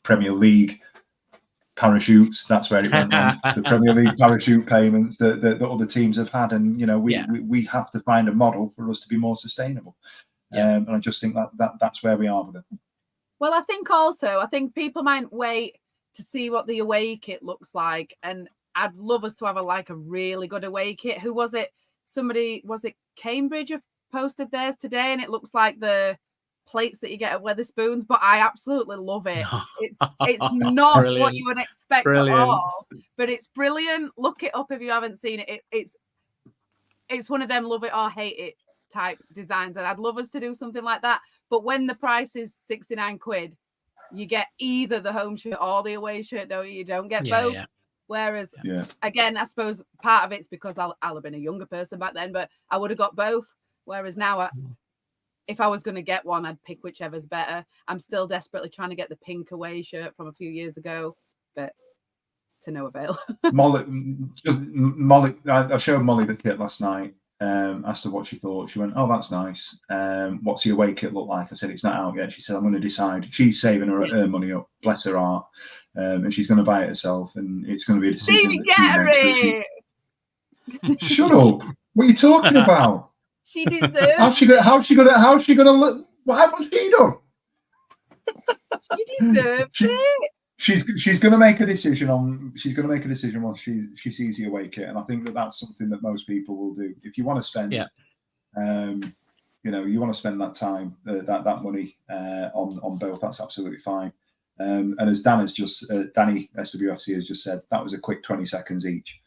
Premier League parachutes. That's where it went wrong. The Premier League parachute payments that other teams have had, and we have to find a model for us to be more sustainable. And I just think that's where we are with it. Well, I think people might wait to see what the away kit looks like, and I'd love us to have a really good away kit. Who was it? Was it Cambridge have posted theirs today, and it looks like the plates that you get at Wetherspoons, but I absolutely love it. It's not Brilliant. what you would expect Brilliant. at all, but it's brilliant. Look it up if you haven't seen it. It's one of them love it or hate it type designs, and I'd love us to do something like that. But when the price is £69, you get either the home shirt or the away shirt, don't you? You don't get both. Yeah. Whereas, again, I suppose part of it's because I'll have been a younger person back then, but I would have got both. Whereas now, if I was going to get one, I'd pick whichever's better. I'm still desperately trying to get the pink away shirt from a few years ago, but to no avail. Molly, I showed Molly the kit last night. Asked her what she thought. She went, "Oh, that's nice. What's the away kit look like?" I said, "It's not out yet." She said, "I'm going to decide." She's saving her money up, bless her heart, and she's going to buy it herself, and it's going to be a decision that she makes. Shut up! What are you talking about? She deserves. How's she gonna look? What has she done? She deserves it. She's going to make a decision on. She's going to make a decision once she sees the away kit, and I think that's something that most people will do. If you want to spend, you want to spend that time, that money on both. That's absolutely fine. And as Dan has just, Danny SWFC has just said, that was a quick 20 seconds each.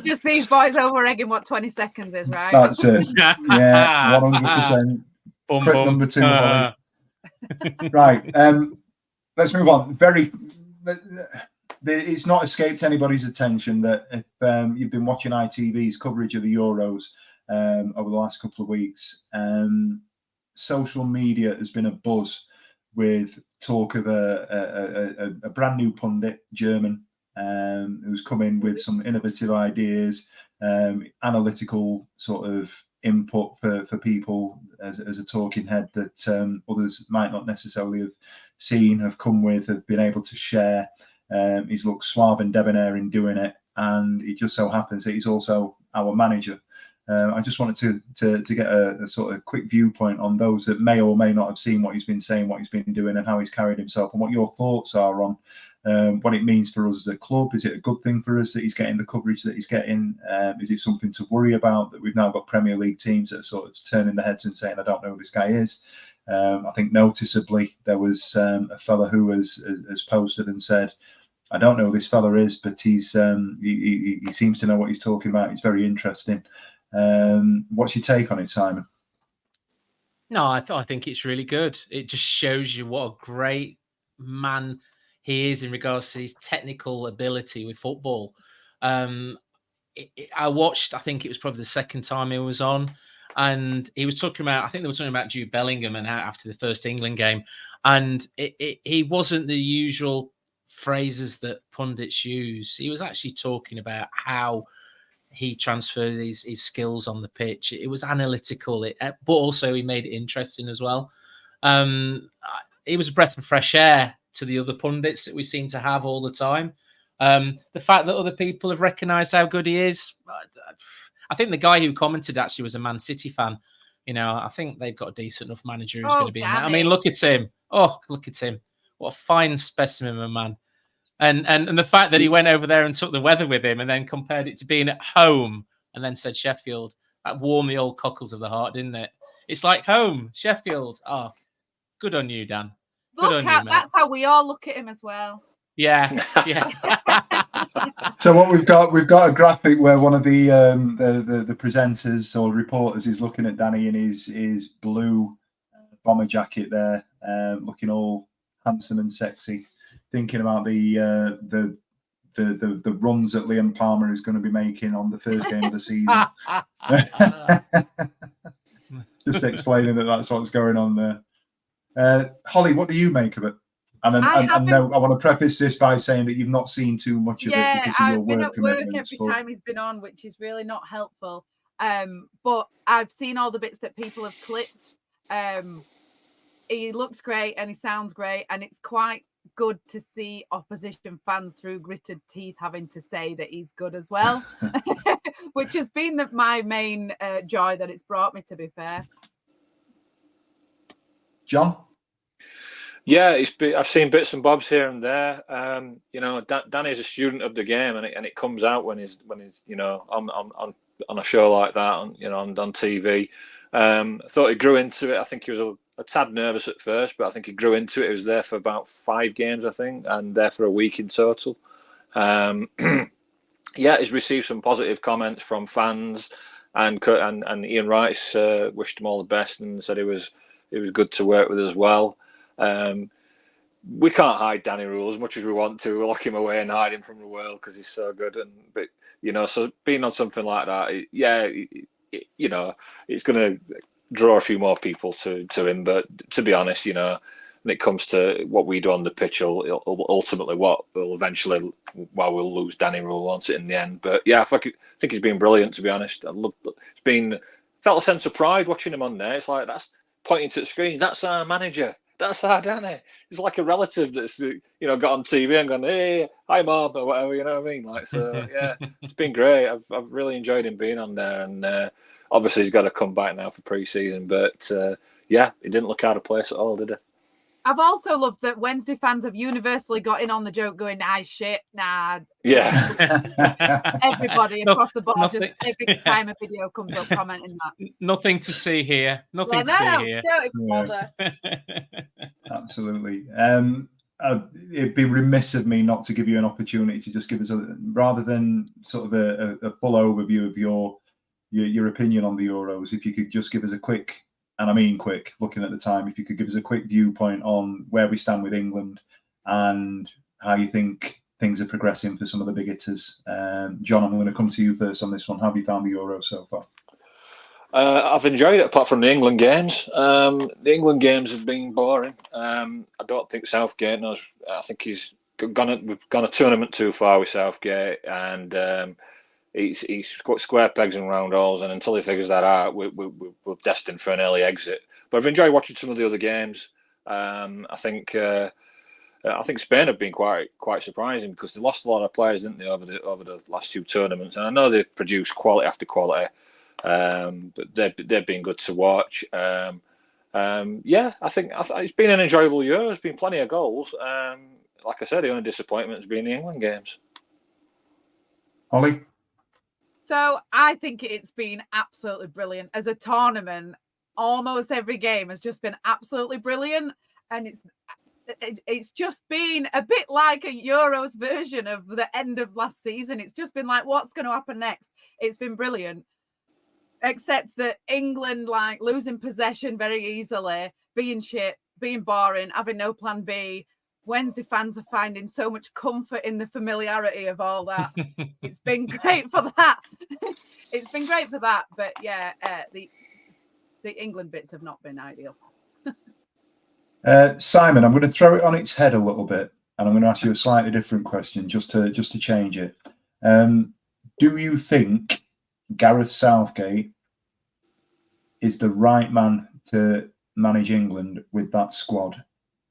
just these boys over egging what 20 seconds is, right? That's it. Yeah, 100%. Quick number 2, Holly. Right. Let's move on. It's not escaped anybody's attention that if you've been watching ITV's coverage of the Euros over the last couple of weeks, social media has been a buzz with talk of a brand new pundit, German, who's come in with some innovative ideas, analytical sort of input for people as a talking head that others might not necessarily have seen, have come with, have been able to share. He's looked suave and debonair in doing it, and it just so happens that he's also our manager. I just wanted to get a sort of quick viewpoint on those that may or may not have seen what he's been saying, what he's been doing, and how he's carried himself, and what your thoughts are on what it means for us as a club. Is it a good thing for us that he's getting the coverage that he's getting? Is it something to worry about that we've now got Premier League teams that are sort of turning their heads and saying, I don't know who this guy is? I think noticeably there was a fella who has posted and said, I don't know who this fella is, but he seems to know what he's talking about. He's very interesting. What's your take on it, Simon? No, I think it's really good. It just shows you what a great man he is in regards to his technical ability with football. I watched, I think it was probably the second time he was on, and he was talking about, I think they were talking about Jude Bellingham and how after the first England game, and he wasn't the usual phrases that pundits use. He was actually talking about how he transferred his skills on the pitch. It was analytical, but also he made it interesting as well. It was a breath of fresh air to the other pundits that we seem to have all the time. The fact that other people have recognised how good he is. I think the guy who commented actually was a Man City fan. You know, I think they've got a decent enough manager who's going to be in there. I mean, look at him. Oh, look at him. What a fine specimen of a man. And the fact that he went over there and took the weather with him and then compared it to being at home and then said Sheffield, that warmed the old cockles of the heart, didn't it? It's like home, Sheffield. Oh, good on you, Dan. Look at, that's how we all look at him as well. Yeah. So what we've got a graphic where one of the presenters or reporters is looking at Danny in his blue bomber jacket there, looking all handsome and sexy, thinking about the runs that Liam Palmer is going to be making on the first game of the season. Just explaining that that's what's going on there. Holly, what do you make of it? And I want to preface this by saying that you've not seen too much of it because of your work. Yeah, I've been at work every time he's been on, which is really not helpful. But I've seen all the bits that people have clipped. He looks great and he sounds great, and it's quite good to see opposition fans through gritted teeth having to say that he's good as well, which has been my main joy that it's brought me, to be fair. John? Yeah, I've seen bits and bobs here and there. Danny's a student of the game, and it comes out when he's on on a show like that, on TV. I thought he grew into it. I think he was a tad nervous at first, but I think he grew into it. He was there for about 5 games, I think, and there for a week in total. Yeah, he's received some positive comments from fans, and Ian Rice wished him all the best and said it was good to work with as well. We can't hide Danny Rohl as much as we want to. We'll lock him away and hide him from the world because he's so good. But so being on something like that, it's going to draw a few more people to him. But to be honest, when it comes to what we do on the pitch, ultimately what will eventually, we'll lose Danny Rohl, won't it, in the end? But yeah, I think he's been brilliant, to be honest. Felt a sense of pride watching him on there. It's like, that's pointing to the screen. That's our manager. That's our Danny. It's like a relative that's got on TV and gone, hey, hi Mom, or whatever. You know what I mean? Like, so yeah, it's been great. I've really enjoyed him being on there, and obviously he's got to come back now for pre-season. But yeah, he didn't look out of place at all, did he? I've also loved that Wednesday fans have universally got in on the joke, going, "Nah, shit, nah." Yeah. Everybody across the board, just every time a video comes up, commenting that. Nothing to see here. Nothing to see here. Don't even bother. Absolutely. It'd be remiss of me not to give you an opportunity to just give us rather than sort of a full overview of your opinion on the Euros. If you could just give us a quick. And I mean quick, looking at the time, if you could give us a quick viewpoint on where we stand with England and how you think things are progressing for some of the big hitters. John, I'm going to come to you first on this one. How have you found the Euro so far? I've enjoyed it, apart from the England games. The England games have been boring. I don't think Southgate knows. I think we've gone a tournament too far with Southgate, and he's got square pegs and round holes, and until he figures that out, we're destined for an early exit. But I've enjoyed watching some of the other games. I think Spain have been quite surprising because they lost a lot of players, didn't they, over the last 2 tournaments? And I know they've produced quality after quality, but they've been good to watch. Yeah, I think it's been an enjoyable year. There's been plenty of goals. Like I said, the only disappointment has been the England games. Holly? So I think it's been absolutely brilliant. As a tournament, almost every game has just been absolutely brilliant. And it's just been a bit like a Euros version of the end of last season. It's just been like, what's going to happen next? It's been brilliant. Except that England, like, losing possession very easily, being shit, being boring, having no plan B. Wednesday fans are finding so much comfort in the familiarity of all that. It's been great for that. It's been great for that. But yeah, the England bits have not been ideal. Simon, I'm going to throw it on its head a little bit, and I'm going to ask you a slightly different question just to change it. Do you think Gareth Southgate is the right man to manage England with that squad?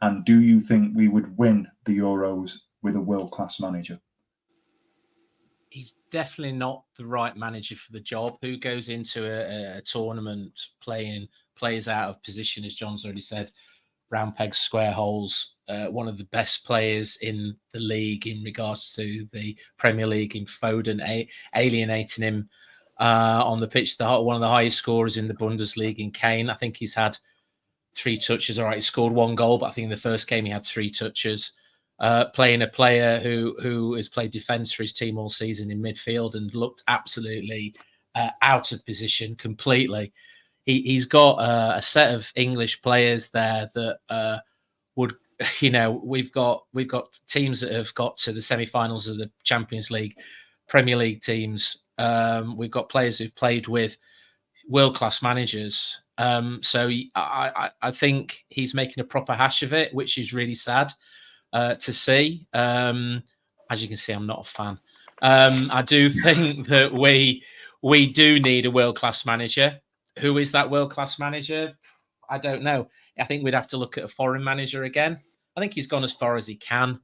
And do you think we would win the Euros with a world-class manager? He's definitely not the right manager for the job. Who goes into a tournament playing players out of position, as John's already said, round pegs, square holes. One of the best players in the league in regards to the Premier League in Foden, alienating him on the pitch. One of the highest scorers in the Bundesliga in Kane. I think he's had 3 touches. All right, he scored 1 goal, but I think in the first game he had 3 touches. Playing a player who has played defence for his team all season in midfield and looked absolutely out of position completely. He's got a set of English players there that would, we've got teams that have got to the semi-finals of the Champions League, Premier League teams. We've got players who've played with world-class managers. So I think he's making a proper hash of it, which is really sad to see. As you can see, I'm not a fan. I do think that we do need a world-class manager. Who is that world-class manager? I don't know. I think we'd have to look at a foreign manager again. I think he's gone as far as he can.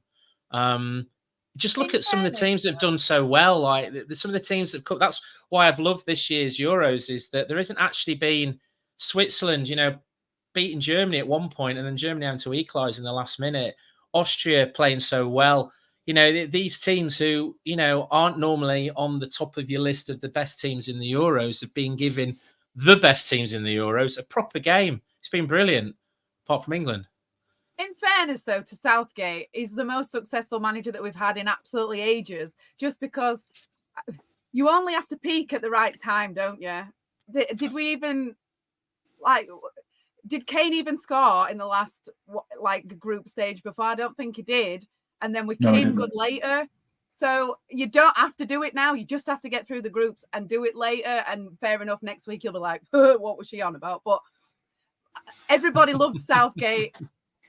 Just look at some of the teams that have done so well. Like some of the teams that have come. That's why I've loved this year's Euros, is that there isn't actually been Switzerland, beating Germany at one point and then Germany having to equalise in the last minute. Austria playing so well. you know, these teams who, you know, aren't normally on the top of your list of the best teams in the Euros have been given the best teams in the Euros a proper game. It's been brilliant, apart from England. In fairness, though, to Southgate, he's the most successful manager that we've had in absolutely ages, just because you only have to peak at the right time, don't you? Did we even, like, did Kane even score in the last, like, group stage before? I don't think he did. And then we came good later. So you don't have to do it now. You just have to get through the groups and do it later. And fair enough, next week you'll be like, what was she on about? But everybody loved Southgate,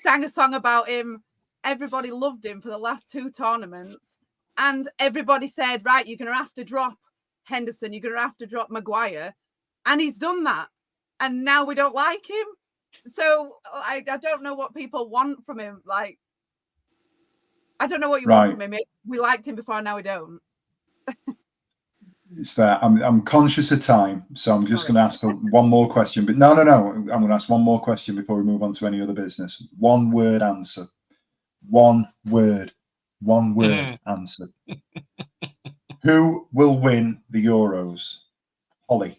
sang a song about him. Everybody loved him for the last 2 tournaments. And everybody said, right, you're going to have to drop Henderson. You're going to have to drop Maguire. And he's done that. And now we don't like him. So I don't know what people want from him. Like, I don't know what you want from him. We liked him before, now we don't. It's fair. I'm conscious of time, so I'm just going to ask for one more question. But no. I'm going to ask one more question before we move on to any other business. One word answer. One word answer. Who will win the Euros? Holly.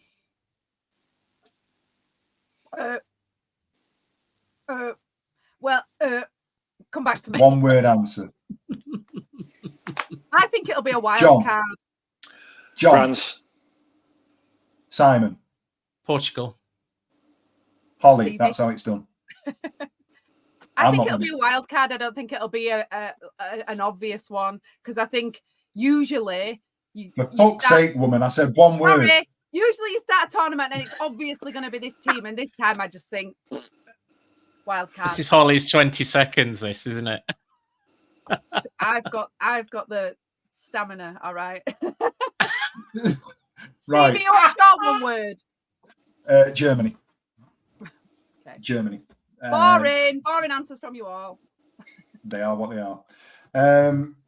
Come back to me. One word answer. I think it'll be a wild card. John. France. Simon. Portugal. Holly, Stevie. that's how it's done. I think it'll be a wild card. I don't think it'll be an obvious one, because I think usually For fuck's sake, woman, I said one word. Sorry. Usually you start a tournament and it's obviously going to be this team, and this time I just think wild card. This is Holly's 20 seconds, this, isn't it? I've got the stamina, all right. Right. Stevie, what's your one word? Germany. Okay. Germany. Boring answers from you all. They are what they are.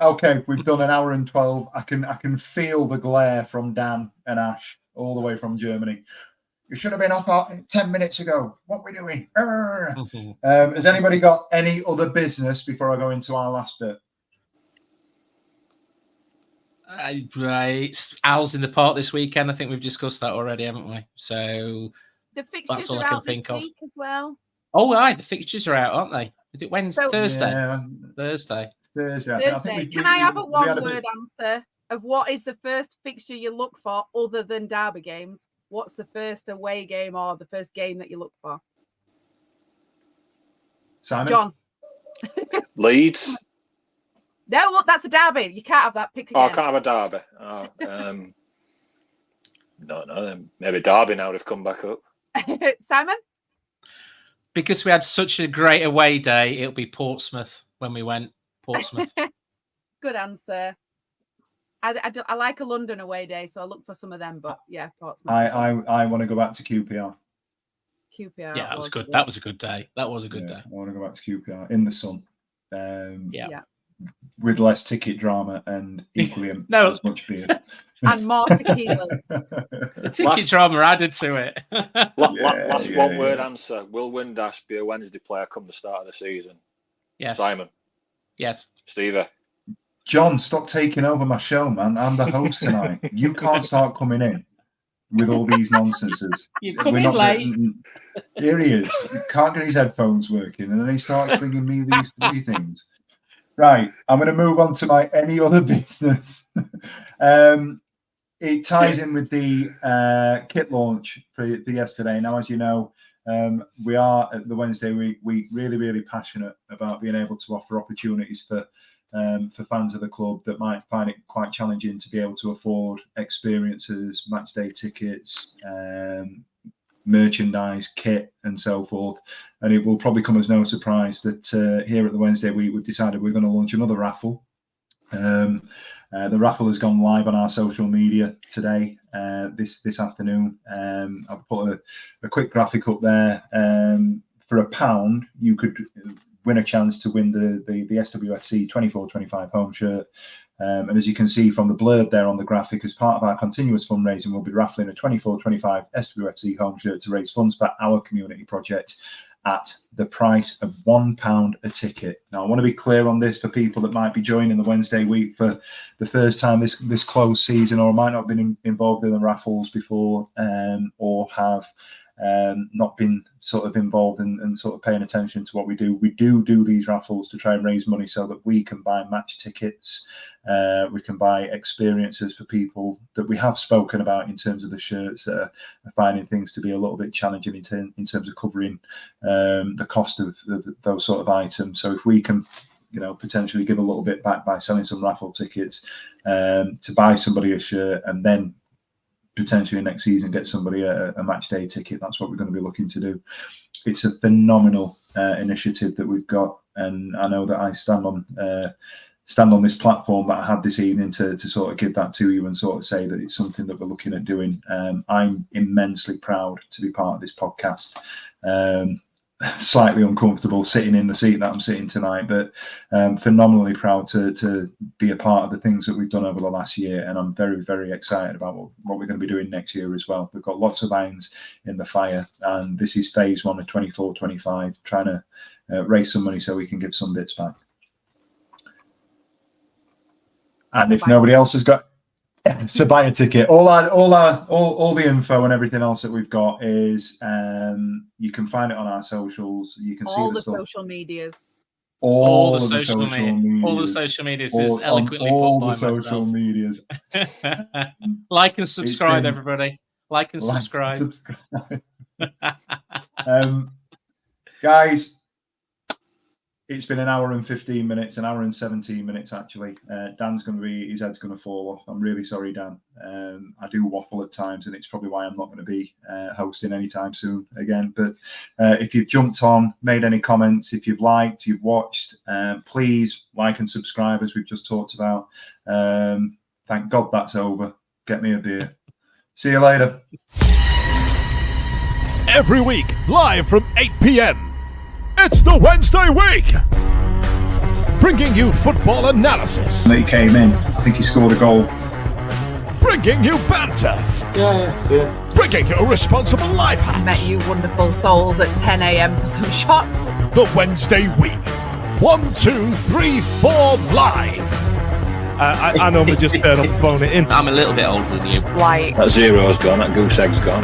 Okay, we've done an hour and 12. I can feel the glare from Dan and Ash all the way from Germany. You should have been off 10 minutes ago. What are we doing? Has anybody got any other business before I go into our last bit? Right. Al's in the park this weekend. I think we've discussed that already, haven't we? So the fixtures that's all are I can out think this of. week as well. Oh, right. The fixtures are out, aren't they? Is it Wednesday? Thursday? Yeah. Thursday. Thursday. Can I have a one-word answer of what is the first fixture you look for other than derby games? What's the first away game or the first game that you look for? Simon? John. Leeds. No, look, that's a derby. You can't have that. Pick again. Oh, I can't have a derby. Oh, no. Maybe Derby now they've come back up. Simon? Because we had such a great away day, it'll be Portsmouth when we went. Portsmouth. Good answer. I like a London away day, so I look for some of them. But yeah, Portsmouth. I want to go back to QPR. QPR. Yeah, that was good. That was a good day. That was a good day. I want to go back to QPR in the sun. Yeah. With less ticket drama and equally as much beer. And more tequilas. The ticket drama added to it. Last one word answer. Will Windass be a Wednesday player come the start of the season? Yes. Simon? Yes. Stevie? John, stop taking over my show, man. I'm the host tonight. You can't start coming in with all these nonsenses. You come in late. Here he is. He can't get his headphones working, and then he starts bringing me these three things. Right, I'm going to move on to my any other business. It ties in with the kit launch for yesterday. Now, as you know, we are at the Wednesday week really, really passionate about being able to offer opportunities for fans of the club that might find it quite challenging to be able to afford experiences, match day tickets, merchandise, kit, and so forth. And it will probably come as no surprise that here at the Wednesday we've decided we're going to launch another raffle. The raffle has gone live on our social media today, this afternoon. I've put a quick graphic up there. For £1, you could win a chance to win the SWFC 24-25 home shirt. And as you can see from the blurb there on the graphic, as part of our continuous fundraising, we'll be raffling a 24-25 SWFC home shirt to raise funds for our community project at the price of £1 a ticket. Now, I want to be clear on this for people that might be joining the Wednesday week for the first time this close season, or might not have been involved in the raffles before, or have not been sort of involved and sort of paying attention to what we do. We do these raffles to try and raise money so that we can buy match tickets. We can buy experiences for people that we have spoken about in terms of the shirts that are finding things to be a little bit challenging in terms of covering the cost of those sort of items. So if we can, potentially give a little bit back by selling some raffle tickets to buy somebody a shirt, and then potentially next season get somebody a match day ticket, that's what we're going to be looking to do. It's a phenomenal initiative that we've got, and I know that I stand on this platform that I had this evening to sort of give that to you and sort of say that it's something that we're looking at doing. I'm immensely proud to be part of this podcast. Slightly uncomfortable sitting in the seat that I'm sitting tonight, but phenomenally proud to be a part of the things that we've done over the last year, and I'm very, very excited about what we're going to be doing next year as well. We've got lots of irons in the fire, and this is phase 1 of 24-25, trying to raise some money so we can give some bits back. And if nobody else has got to buy a ticket, all the info and everything else that we've got is you can find it on our socials. You can see all the stuff. social medias. All the social medias. All the social medias is eloquently all put by the social myself. medias. Like and subscribe, everybody. Like and subscribe. Guys, it's been an hour and 15 minutes, an hour and 17 minutes actually. Dan's going to be, his head's going to fall off. I'm really sorry, Dan. I do waffle at times, and it's probably why I'm not going to be hosting anytime soon again. But if you've jumped on, made any comments, if you've liked, you've watched, please like and subscribe, as we've just talked about. Thank God that's over. Get me a beer. See you later. Every week, live from 8 p.m. It's the Wednesday week, bringing you football analysis. He came in. I think he scored a goal. Bringing you banter. Yeah. Bringing you responsible life hacks. Met you wonderful souls at 10 a.m. for some shots. The Wednesday week. 1, 2, 3, 4 live. I normally just turn up and phone it in. I'm a little bit older than you. Like, That zero's gone, that goose egg's gone.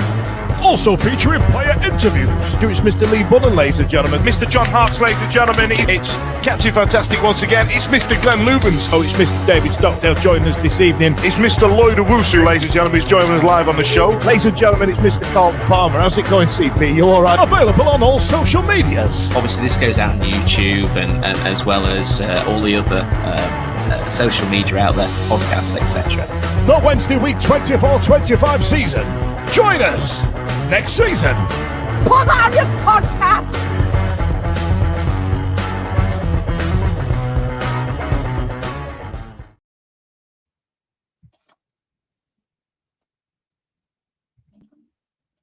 Also featuring player interviews. It's Mr. Lee Bullen, ladies and gentlemen. Mr. John Harps, ladies and gentlemen. It's Captain Fantastic once again. It's Mr. Glenn Lubens. Oh, it's Mr. David Stockdale joining us this evening. It's Mr. Lloyd Owusu, ladies and gentlemen. He's joining us live on the show. Ladies and gentlemen, it's Mr. Carlton Palmer. How's it going, CP? You all right? Available on all social medias. Obviously, this goes out on YouTube and as well as all the other social media out there, podcasts, etc. The Wednesday Week 24-25 season. Join us next season. Put on your podcast.